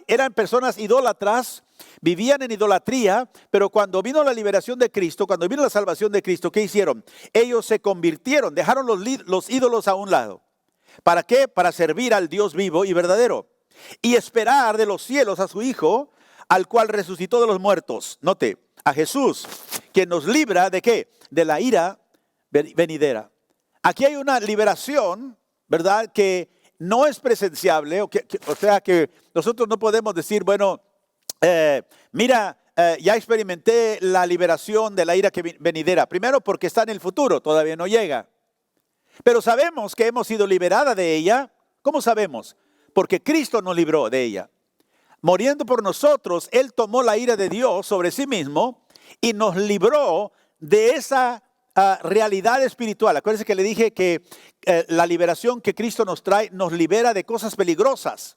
Eran personas idólatras, vivían en idolatría, pero cuando vino la liberación de Cristo, cuando vino la salvación de Cristo, ¿qué hicieron? Ellos se convirtieron, dejaron los ídolos a un lado. ¿Para qué? Para servir al Dios vivo y verdadero. Y esperar de los cielos a su Hijo, al cual resucitó de los muertos. Note, a Jesús, quien nos libra ¿de qué? De la ira venidera. Aquí hay una liberación, ¿verdad?, que no es presenciable, o sea que nosotros no podemos decir, bueno, ya experimenté la liberación de la ira venidera. Primero porque está en el futuro, todavía no llega. Pero sabemos que hemos sido liberadas de ella. ¿Cómo sabemos? Porque Cristo nos libró de ella. Muriendo por nosotros, Él tomó la ira de Dios sobre sí mismo y nos libró de esa realidad espiritual. Acuérdense que le dije que la liberación que Cristo nos trae nos libera de cosas peligrosas,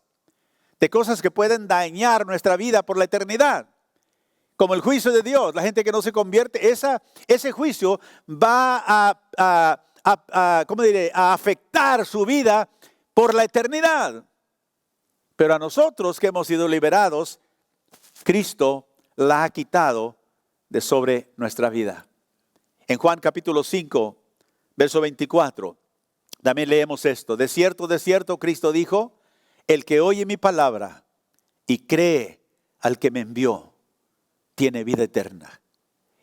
de cosas que pueden dañar nuestra vida por la eternidad. Como el juicio de Dios, la gente que no se convierte, ese juicio va a afectar su vida por la eternidad. Pero a nosotros que hemos sido liberados, Cristo la ha quitado de sobre nuestra vida. En Juan capítulo 5, verso 24, también leemos esto. De cierto, Cristo dijo, el que oye mi palabra y cree al que me envió, tiene vida eterna.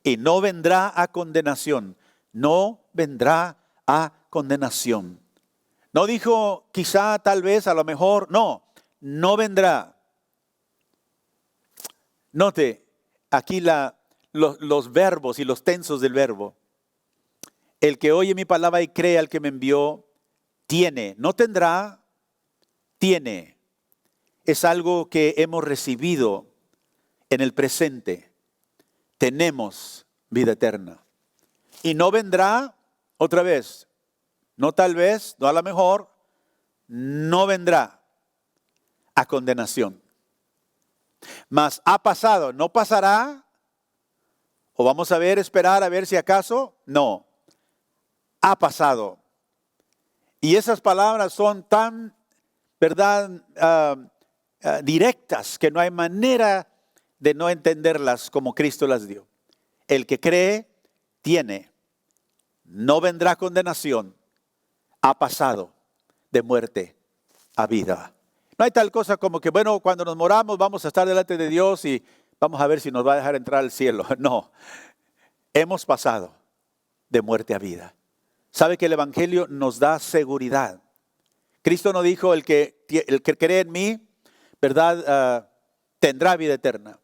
Y no vendrá a condenación. No vendrá a condenación. No dijo quizá, tal vez, a lo mejor. No vendrá. Note aquí los verbos y los tensos del verbo. El que oye mi palabra y cree al que me envió, tiene. No tendrá, tiene. Es algo que hemos recibido en el presente. Tenemos vida eterna. Y no vendrá, otra vez, no tal vez, no a lo mejor, no vendrá a condenación. Mas ha pasado, no pasará, o vamos a ver, esperar a ver si acaso, no, ha pasado. Y esas palabras son tan, ¿verdad?, directas, que no hay manera de no entenderlas como Cristo las dio. El que cree, tiene. No vendrá condenación. Ha pasado de muerte a vida. No hay tal cosa como que, bueno, cuando nos moramos vamos a estar delante de Dios y vamos a ver si nos va a dejar entrar al cielo. No, hemos pasado de muerte a vida. ¿Sabe que el Evangelio nos da seguridad? Cristo no dijo, el que cree en mí, ¿verdad?, tendrá vida eterna.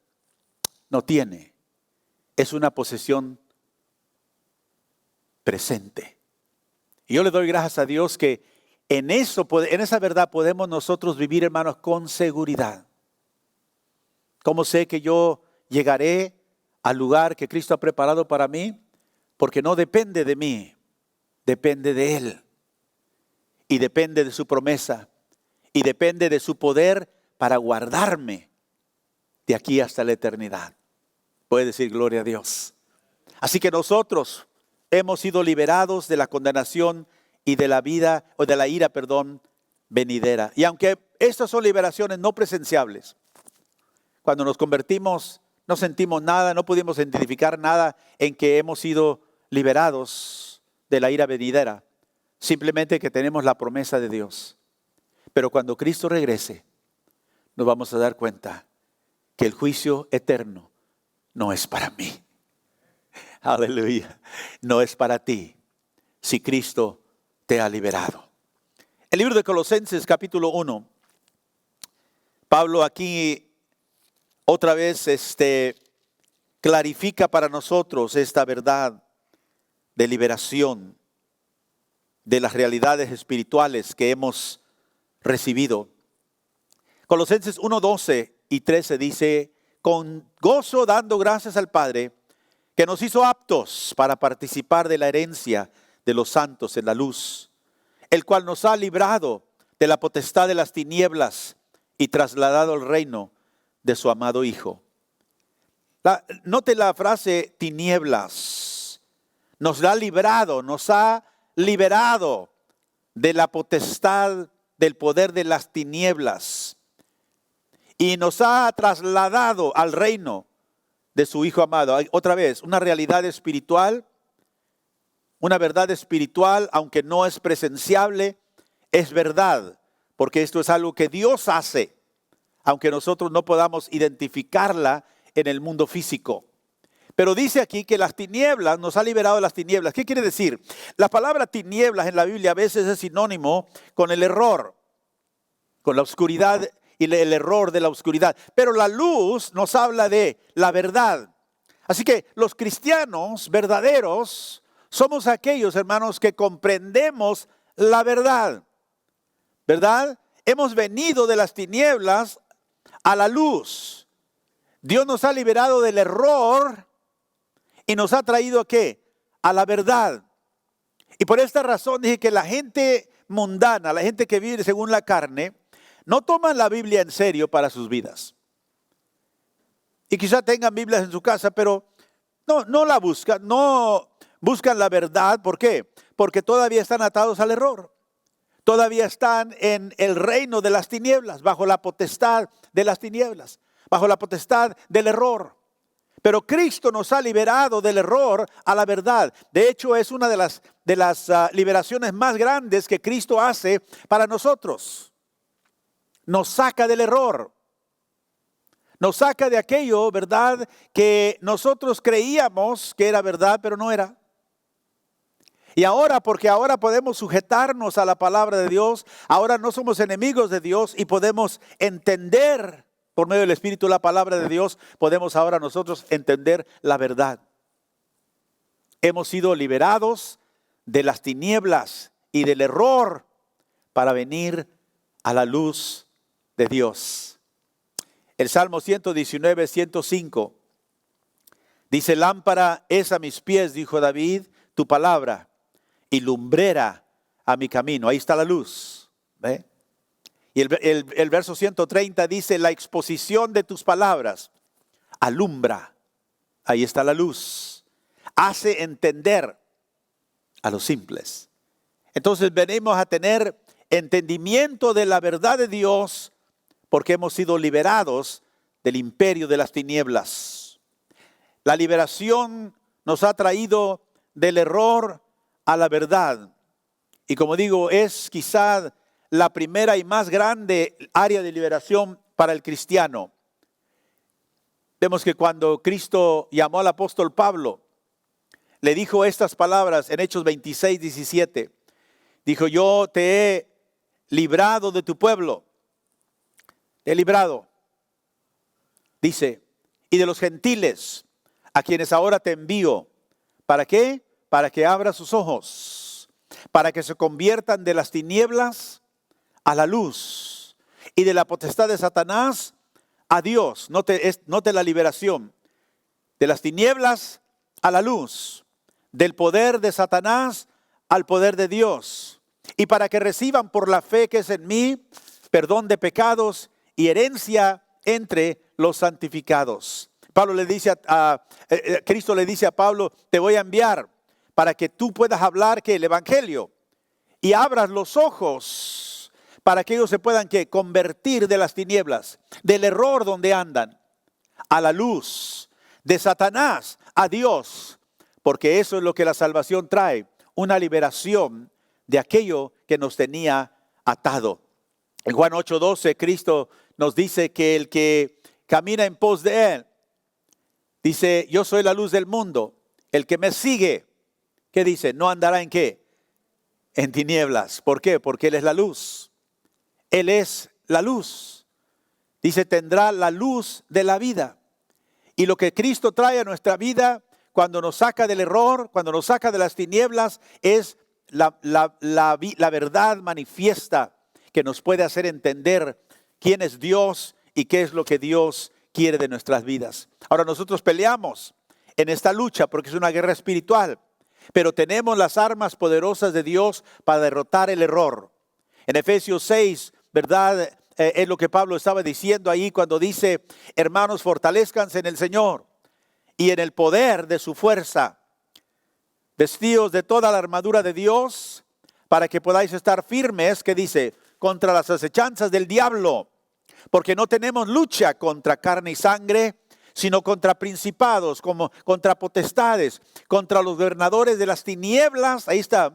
No tiene. Es una posesión presente. Y yo le doy gracias a Dios que en esa verdad podemos nosotros vivir, hermanos, con seguridad. ¿Cómo sé que yo llegaré al lugar que Cristo ha preparado para mí? Porque no depende de mí, depende de Él. Y depende de su promesa. Y depende de su poder para guardarme de aquí hasta la eternidad. Puede decir gloria a Dios. Así que nosotros hemos sido liberados de la condenación y de la ira, venidera. Y aunque estas son liberaciones no presenciables, cuando nos convertimos no sentimos nada, no pudimos identificar nada en que hemos sido liberados de la ira venidera. Simplemente que tenemos la promesa de Dios. Pero cuando Cristo regrese, nos vamos a dar cuenta que el juicio eterno no es para mí. Aleluya. No es para ti si Cristo te ha liberado. El libro de Colosenses capítulo 1. Pablo aquí otra vez clarifica para nosotros esta verdad de liberación de las realidades espirituales que hemos recibido. Colosenses 1, 12 y 13 dice, con gozo dando gracias al Padre, que nos hizo aptos para participar de la herencia de los santos en la luz, el cual nos ha librado de la potestad de las tinieblas y trasladado al reino de su amado Hijo. Note la frase tinieblas. Nos ha librado de la potestad del poder de las tinieblas y nos ha trasladado al reino de su Hijo amado. Otra vez, una realidad espiritual, una verdad espiritual, aunque no es presenciable, es verdad, porque esto es algo que Dios hace, aunque nosotros no podamos identificarla en el mundo físico. Pero dice aquí que las tinieblas, nos ha liberado de las tinieblas. ¿Qué quiere decir? La palabra tinieblas en la Biblia a veces es sinónimo con el error, con la oscuridad y el error de la oscuridad. Pero la luz nos habla de la verdad. Así que los cristianos verdaderos somos aquellos, hermanos, que comprendemos la verdad. ¿Verdad? Hemos venido de las tinieblas a la luz. Dios nos ha liberado del error y nos ha traído ¿a qué? A la verdad. Y por esta razón dije que la gente mundana, la gente que vive según la carne, no toman la Biblia en serio para sus vidas. Y quizá tengan Biblias en su casa, pero no la buscan, no buscan la verdad. ¿Por qué? Porque todavía están atados al error. Todavía están en el reino de las tinieblas, bajo la potestad de las tinieblas, bajo la potestad del error. Pero Cristo nos ha liberado del error a la verdad. De hecho, es una de las liberaciones más grandes que Cristo hace para nosotros. Nos saca del error. Nos saca de aquello, ¿verdad?, que nosotros creíamos que era verdad, pero no era. Y ahora, porque ahora podemos sujetarnos a la palabra de Dios, ahora no somos enemigos de Dios y podemos entender por medio del Espíritu la palabra de Dios, podemos ahora nosotros entender la verdad. Hemos sido liberados de las tinieblas y del error para venir a la luz de Dios. El Salmo 119, 105 dice: lámpara es a mis pies, dijo David, tu palabra, y lumbrera a mi camino. Ahí está la luz. ¿Ve? Y el verso 130 dice: la exposición de tus palabras alumbra. Ahí está la luz. Hace entender a los simples. Entonces venimos a tener entendimiento de la verdad de Dios porque hemos sido liberados del imperio de las tinieblas. La liberación nos ha traído del error a la verdad. Y como digo, es quizá la primera y más grande área de liberación para el cristiano. Vemos que cuando Cristo llamó al apóstol Pablo, le dijo estas palabras en Hechos 26, 17. Dijo: yo te he librado de tu pueblo. Te he librado. Dice: y de los gentiles, a quienes ahora te envío. ¿Para qué? Para que abra sus ojos, para que se conviertan de las tinieblas a la luz y de la potestad de Satanás a Dios. Note la liberación. De las tinieblas a la luz, del poder de Satanás al poder de Dios. Y para que reciban por la fe que es en mí perdón de pecados y herencia entre los santificados. Cristo le dice a Pablo: te voy a enviar para que tú puedas hablar el evangelio y abras los ojos para que ellos se puedan convertir de las tinieblas, del error donde andan, a la luz, de Satanás a Dios, porque eso es lo que la salvación trae, una liberación de aquello que nos tenía atado. En Juan 8:12 Cristo nos dice que el que camina en pos de Él, dice: yo soy la luz del mundo, el que me sigue, ¿qué dice? No andará en ¿qué? En tinieblas. ¿Por qué? Porque Él es la luz. Él es la luz. Dice: tendrá la luz de la vida. Y lo que Cristo trae a nuestra vida, cuando nos saca del error, cuando nos saca de las tinieblas, es la verdad manifiesta que nos puede hacer entender quién es Dios y qué es lo que Dios quiere de nuestras vidas. Ahora, nosotros peleamos en esta lucha porque es una guerra espiritual, pero tenemos las armas poderosas de Dios para derrotar el error. En Efesios 6, ¿verdad? Es lo que Pablo estaba diciendo ahí cuando dice: hermanos, fortalezcanse en el Señor y en el poder de su fuerza, vestidos de toda la armadura de Dios, para que podáis estar firmes, que dice, contra las acechanzas del diablo, porque no tenemos lucha contra carne y sangre, sino contra principados, como contra potestades, contra los gobernadores de las tinieblas, ahí está,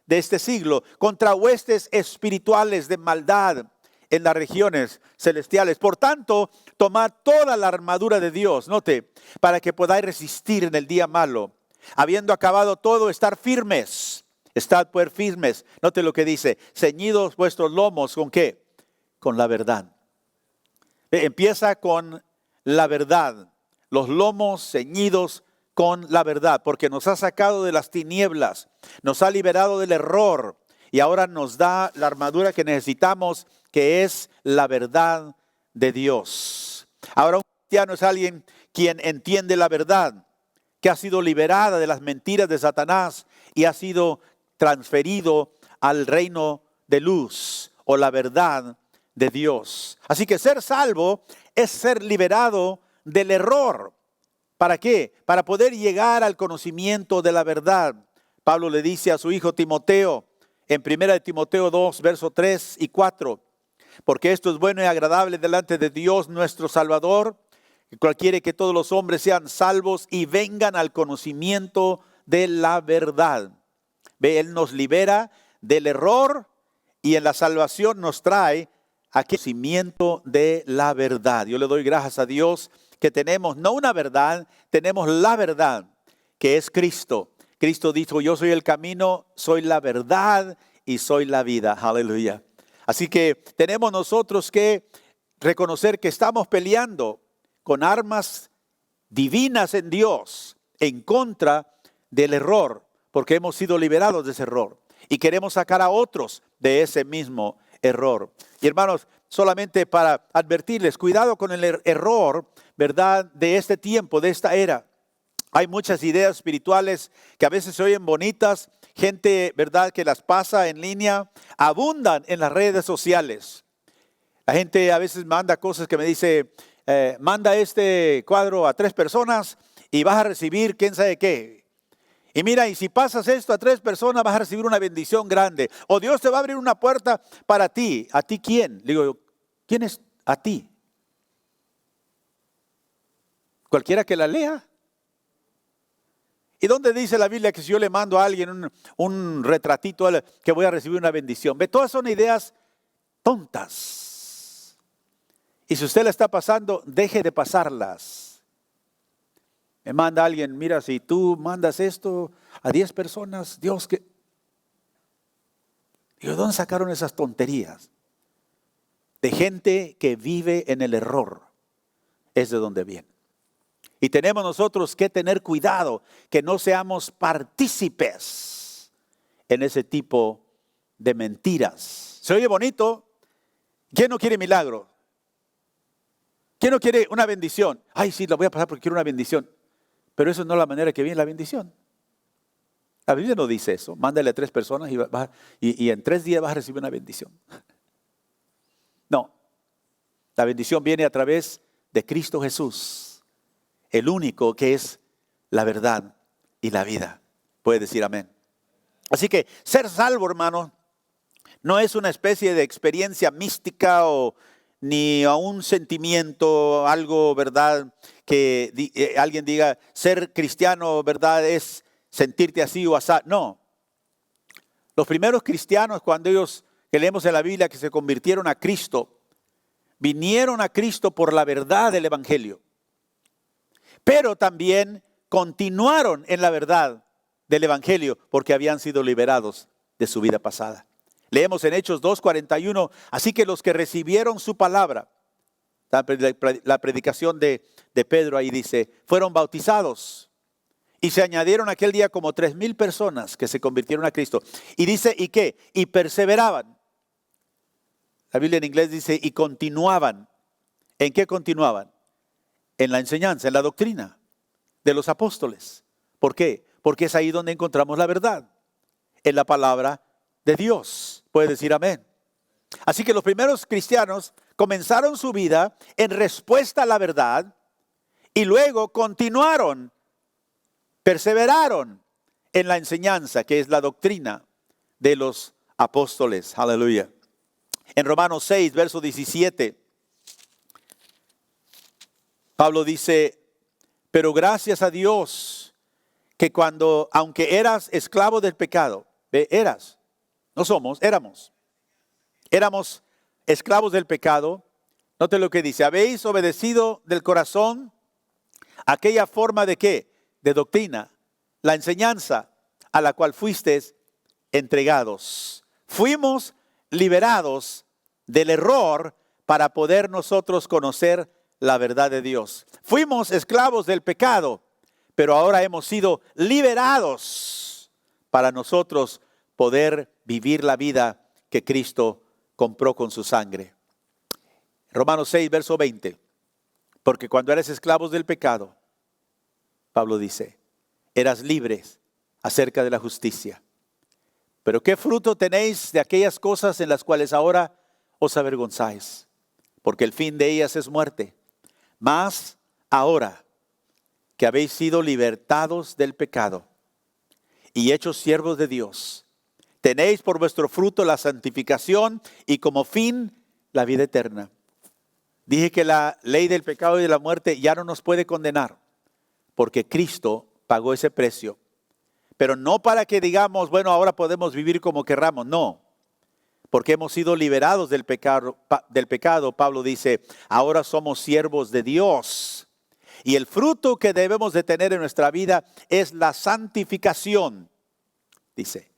de este siglo, contra huestes espirituales de maldad en las regiones celestiales. Por tanto, tomad toda la armadura de Dios, note, para que podáis resistir en el día malo. Habiendo acabado todo, estar firmes. Estad pues firmes. Note lo que dice: ceñidos vuestros lomos, ¿con qué? Con la verdad. Empieza con la verdad. Los lomos ceñidos con la verdad, porque nos ha sacado de las tinieblas, nos ha liberado del error y ahora nos da la armadura que necesitamos, que es la verdad de Dios. Ahora, un cristiano es alguien quien entiende la verdad, que ha sido liberada de las mentiras de Satanás y ha sido transferido al reino de luz o la verdad de Dios. Así que ser salvo es ser liberado del error. ¿Para qué? Para poder llegar al conocimiento de la verdad. Pablo le dice a su hijo Timoteo, en 1 Timoteo 2, versos 3 y 4, porque esto es bueno y agradable delante de Dios nuestro Salvador, el cual quiere que todos los hombres sean salvos y vengan al conocimiento de la verdad. Ve, Él nos libera del error y en la salvación nos trae a conocimiento de la verdad. Yo le doy gracias a Dios que tenemos no una verdad, tenemos la verdad, que es Cristo. Cristo dijo, yo soy el camino, soy la verdad y soy la vida. Aleluya. Así que tenemos nosotros que reconocer que estamos peleando con armas divinas en Dios en contra del error, porque hemos sido liberados de ese error y queremos sacar a otros de ese mismo error. Y hermanos, solamente para advertirles, cuidado con el error, ¿verdad?, de este tiempo, de esta era. Hay muchas ideas espirituales que a veces se oyen bonitas, gente, ¿verdad?, que las pasa en línea, abundan en las redes sociales. La gente a veces manda cosas que me dice, manda este cuadro a 3 personas y vas a recibir quién sabe qué. Y mira, y si pasas esto a 3 personas vas a recibir una bendición grande. O Dios te va a abrir una puerta para ti. ¿A ti quién? Le digo, ¿quién es a ti? Cualquiera que la lea. ¿Y dónde dice la Biblia que si yo le mando a alguien un retratito que voy a recibir una bendición? Ve, todas son ideas tontas. Y si usted la está pasando, deje de pasarlas. Me manda alguien, mira, si tú mandas esto a 10 personas, Dios que... Digo, ¿dónde sacaron esas tonterías? De gente que vive en el error. Es de donde viene. Y tenemos nosotros que tener cuidado que no seamos partícipes en ese tipo de mentiras. ¿Se oye bonito? ¿Quién no quiere milagro? ¿Quién no quiere una bendición? Ay, sí, la voy a pasar porque quiero una bendición. Pero eso no es la manera que viene la bendición. La Biblia no dice eso. Mándale a 3 personas y en 3 días vas a recibir una bendición. No. La bendición viene a través de Cristo Jesús. El único que es la verdad y la vida. Puede decir amén. Así que ser salvo, hermano, no es una especie de experiencia mística ni a un sentimiento, algo, ¿verdad? Que alguien diga, ser cristiano, ¿verdad? Es sentirte así o así. No. Los primeros cristianos, cuando ellos, que leemos en la Biblia, que se convirtieron a Cristo, vinieron a Cristo por la verdad del Evangelio. Pero también continuaron en la verdad del Evangelio porque habían sido liberados de su vida pasada. Leemos en Hechos 2:41, así que los que recibieron su palabra, la predicación de Pedro ahí dice, fueron bautizados y se añadieron aquel día como 3,000 personas que se convirtieron a Cristo. Y dice, ¿y qué? Y perseveraban. La Biblia en inglés dice, y continuaban. ¿En qué continuaban? En la enseñanza, en la doctrina de los apóstoles. ¿Por qué? Porque es ahí donde encontramos la verdad, en la palabra de Dios. Puede decir amén. Así que los primeros cristianos comenzaron su vida en respuesta a la verdad y luego continuaron, perseveraron en la enseñanza, que es la doctrina de los apóstoles. Aleluya. En Romanos 6, verso 17. Pablo dice, pero gracias a Dios que cuando, aunque eras esclavo del pecado, eras, no somos, éramos esclavos del pecado. Note lo que dice, habéis obedecido del corazón aquella forma de ¿qué? De doctrina, la enseñanza a la cual fuisteis entregados. Fuimos liberados del error para poder nosotros conocer la verdad de Dios. Fuimos esclavos del pecado, pero ahora hemos sido liberados para nosotros poder vivir la vida que Cristo compró con su sangre. Romanos 6, verso 20. Porque cuando eres esclavos del pecado, Pablo dice, eras libres acerca de la justicia. Pero ¿qué fruto tenéis de aquellas cosas en las cuales ahora os avergonzáis, porque el fin de ellas es muerte. Mas ahora que habéis sido libertados del pecado y hechos siervos de Dios, tenéis por vuestro fruto la santificación y como fin la vida eterna. Dije que la ley del pecado y de la muerte ya no nos puede condenar, porque Cristo pagó ese precio. Pero no para que digamos, bueno, ahora podemos vivir como querramos, no. Porque hemos sido liberados del pecado, Pablo dice, ahora somos siervos de Dios. Y el fruto que debemos de tener en nuestra vida es la santificación, dice,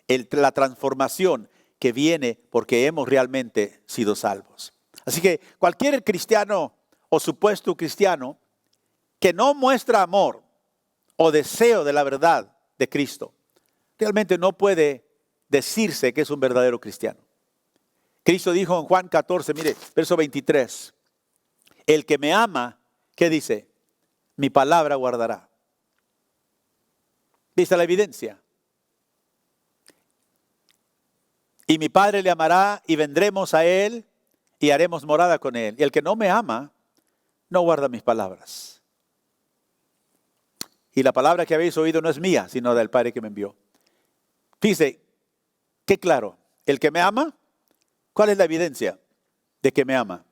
la transformación que viene porque hemos realmente sido salvos. Así que cualquier cristiano o supuesto cristiano que no muestra amor o deseo de la verdad de Cristo, realmente no puede decirse que es un verdadero cristiano. Cristo dijo en Juan 14, mire, verso 23, el que me ama, ¿qué dice? Mi palabra guardará. ¿Viste la evidencia? Y mi Padre le amará y vendremos a él y haremos morada con él. Y el que no me ama, no guarda mis palabras. Y la palabra que habéis oído no es mía, sino del Padre que me envió. Fíjese, qué claro, el que me ama, ¿cuál es la evidencia de que me ama?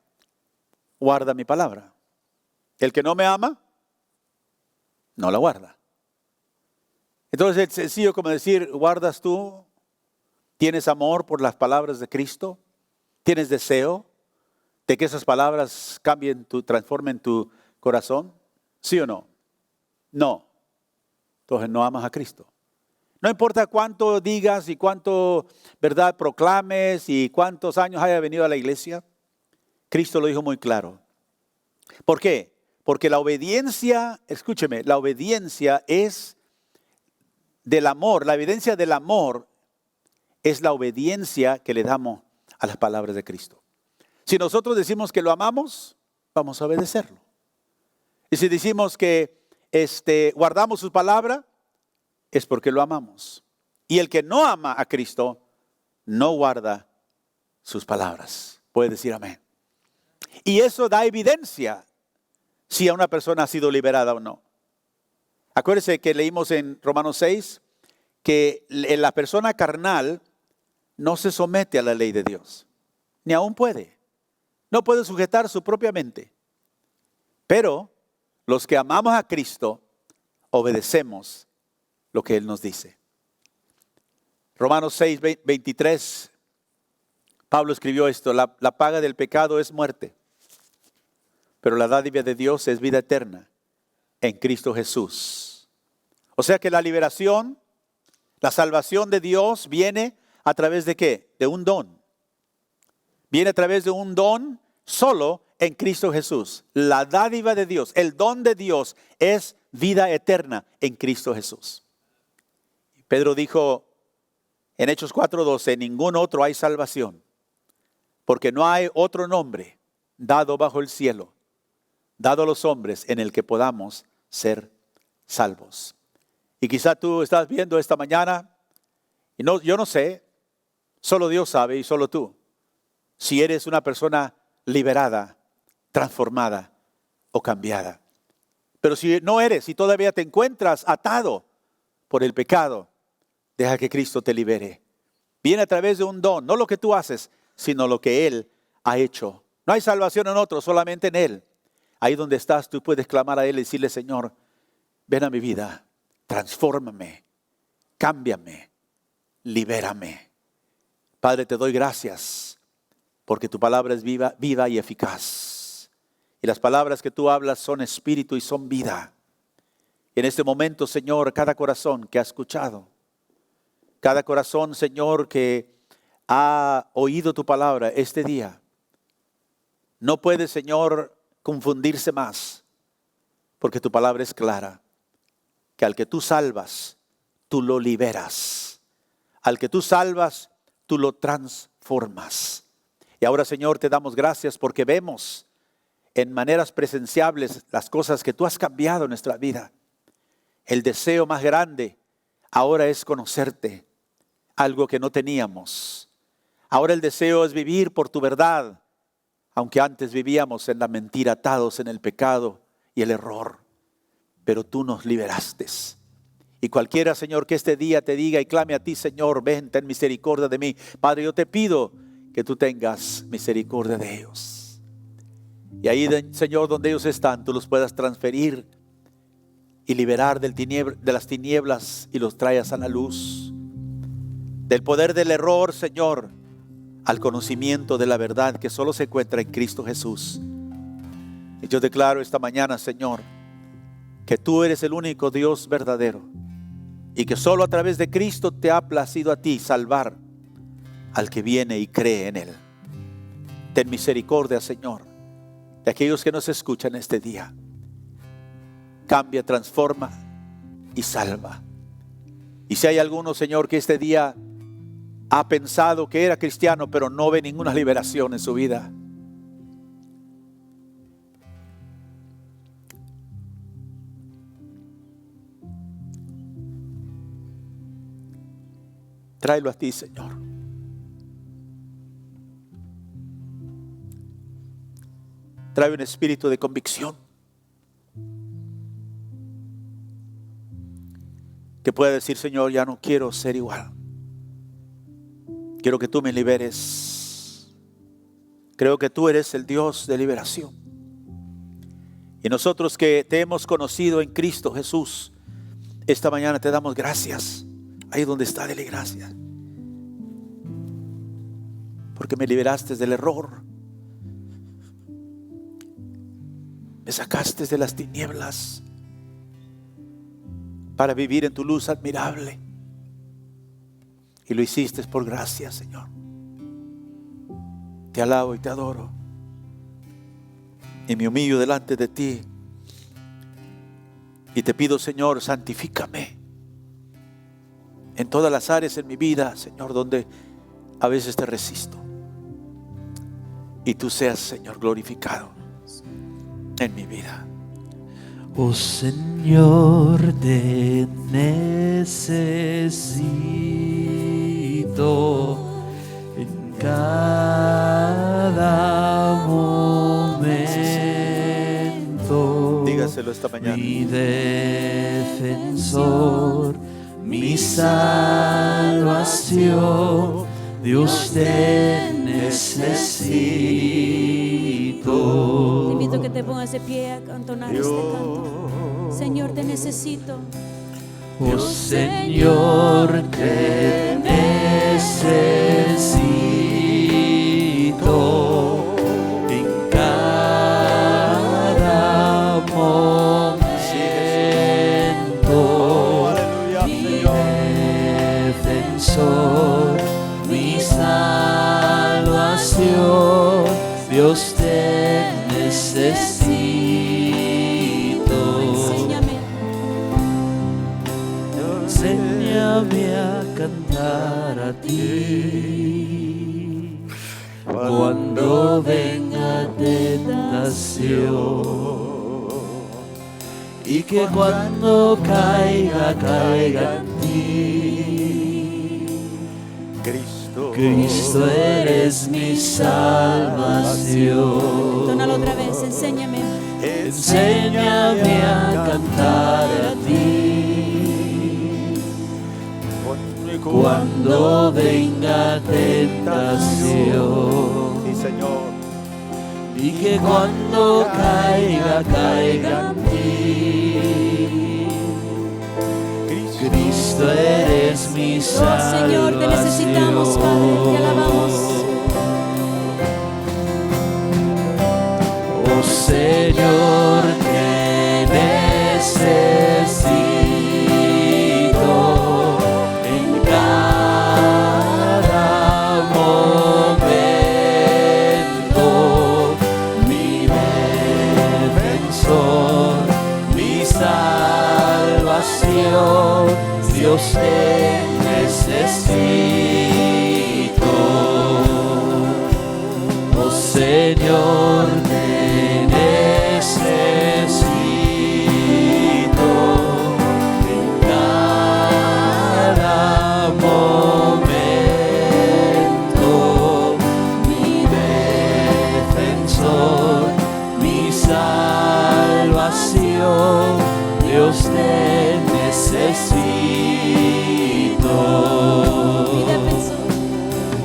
Guarda mi palabra. El que no me ama, no la guarda. Entonces es sencillo como decir, ¿guardas tú? ¿Tienes amor por las palabras de Cristo? ¿Tienes deseo de que esas palabras transformen tu corazón? ¿Sí o no? No. Entonces no amas a Cristo. No importa cuánto digas y cuánto, verdad, proclames y cuántos años haya venido a la iglesia. Cristo lo dijo muy claro. ¿Por qué? Porque la obediencia, escúcheme, la obediencia es del amor. La evidencia del amor es la obediencia que le damos a las palabras de Cristo. Si nosotros decimos que lo amamos, vamos a obedecerlo. Y si decimos que guardamos su palabra, es porque lo amamos. Y el que no ama a Cristo, no guarda sus palabras. Puede decir amén. Y eso da evidencia si a una persona ha sido liberada o no. Acuérdense que leímos en Romanos 6 que la persona carnal no se somete a la ley de Dios. Ni aún puede. No puede sujetar su propia mente. Pero los que amamos a Cristo, obedecemos lo que Él nos dice. Romanos 6, 23, Pablo escribió esto, la paga del pecado es muerte, pero la dádiva de Dios es vida eterna en Cristo Jesús. O sea que la liberación, la salvación de Dios viene a través de ¿qué? De un don. Viene a través de un don solo en Cristo Jesús. La dádiva de Dios, el don de Dios es vida eterna en Cristo Jesús. Pedro dijo en Hechos 4:12, en ningún otro hay salvación, porque no hay otro nombre dado bajo el cielo, dado a los hombres en el que podamos ser salvos. Y quizá tú estás viendo esta mañana, y yo no sé, solo Dios sabe y solo tú, si eres una persona liberada, transformada o cambiada. Pero si no eres, si todavía te encuentras atado por el pecado, deja que Cristo te libere. Viene a través de un don, no lo que tú haces, sino lo que Él ha hecho. No hay salvación en otro, solamente en Él. Ahí donde estás, tú puedes clamar a Él y decirle, Señor, ven a mi vida, transfórmame, cámbiame, libérame. Padre, te doy gracias porque tu palabra es viva y eficaz. Y las palabras que tú hablas son espíritu y son vida. En este momento, Señor, cada corazón que ha escuchado, cada corazón, Señor, que ha oído tu palabra este día, no puede, Señor, confundirse más, porque tu palabra es clara, que al que tú salvas, tú lo liberas. Al que tú salvas, tú lo transformas. Y ahora, Señor, te damos gracias porque vemos en maneras presenciables las cosas que tú has cambiado en nuestra vida. El deseo más grande ahora es conocerte, algo que no teníamos. Ahora el deseo es vivir por tu verdad, aunque antes vivíamos en la mentira, atados en el pecado y el error. Pero tú nos liberaste. Y cualquiera, Señor, que este día te diga y clame a ti, Señor, ven, ten misericordia de mí. Padre, yo te pido que tú tengas misericordia de ellos. Y ahí, Señor, donde ellos están, tú los puedas transferir y liberar de las tinieblas y los traigas a la luz. Del poder del error, Señor, al conocimiento de la verdad que solo se encuentra en Cristo Jesús. Y yo declaro esta mañana, Señor, que tú eres el único Dios verdadero y que solo a través de Cristo te ha placido a ti salvar al que viene y cree en Él. Ten misericordia, Señor, de aquellos que nos escuchan este día. Cambia, transforma y salva. Y si hay alguno, Señor, que este día ha pensado que era cristiano, pero no ve ninguna liberación en su vida, tráelo a ti, Señor. Trae un espíritu de convicción que pueda decir, Señor, ya no quiero ser igual. Quiero que tú me liberes. Creo que tú eres el Dios de liberación. Y nosotros que te hemos conocido en Cristo Jesús, esta mañana te damos gracias. Ahí donde está, dele gracias. Porque me liberaste del error. Me sacaste de las tinieblas para vivir en tu luz admirable. Y lo hiciste por gracia, Señor. Te alabo y te adoro. Y me humillo delante de ti. Y te pido, Señor, santifícame en todas las áreas en mi vida, Señor, donde a veces te resisto. Y tú seas, Señor, glorificado en mi vida. Oh Señor, te necesito en cada momento. Dígaselo esta mañana. Mi defensor, mi salvación, Dios te necesito. Te invito a que te pongas de pie a entonar este canto. Señor, te necesito. Oh Señor, te necesito en cada momento. Mi defensor, mi salvación, Dios te necesito. Enséñame a cantar a ti cuando venga tentación, y que cuando caiga en ti. Cristo eres mi salvación. Tónalo otra vez, enséñame. Enséñame a cantar a ti cuando venga tentación. Sí, Señor. Y que cuando caiga en ti. Cristo eres mi salvación. Oh Señor, te necesitamos, Padre, te alabamos. Oh Señor, te necesito en cada momento. Mi defensor, mi salvación, Dios te necesito. Oh Señor, te necesito en cada momento. salvación, Dios te necesito.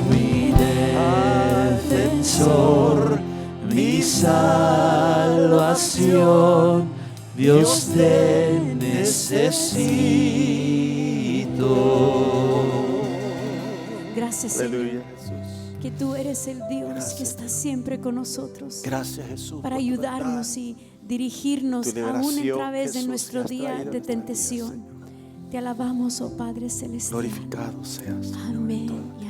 Mi defensor, mi salvación, Dios te necesito. Gracias, Señor, Aleluya, Jesús. que tú eres el Dios Gracias. que está siempre con nosotros Gracias, Jesús, para por tu ayudarnos verdad. y dirigirnos Tu aún en liberación, través de Jesús, nuestro que has día traído de en nuestra vida, tentación. Señor. Te alabamos, oh Padre Celestial. Glorificado seas. Amén y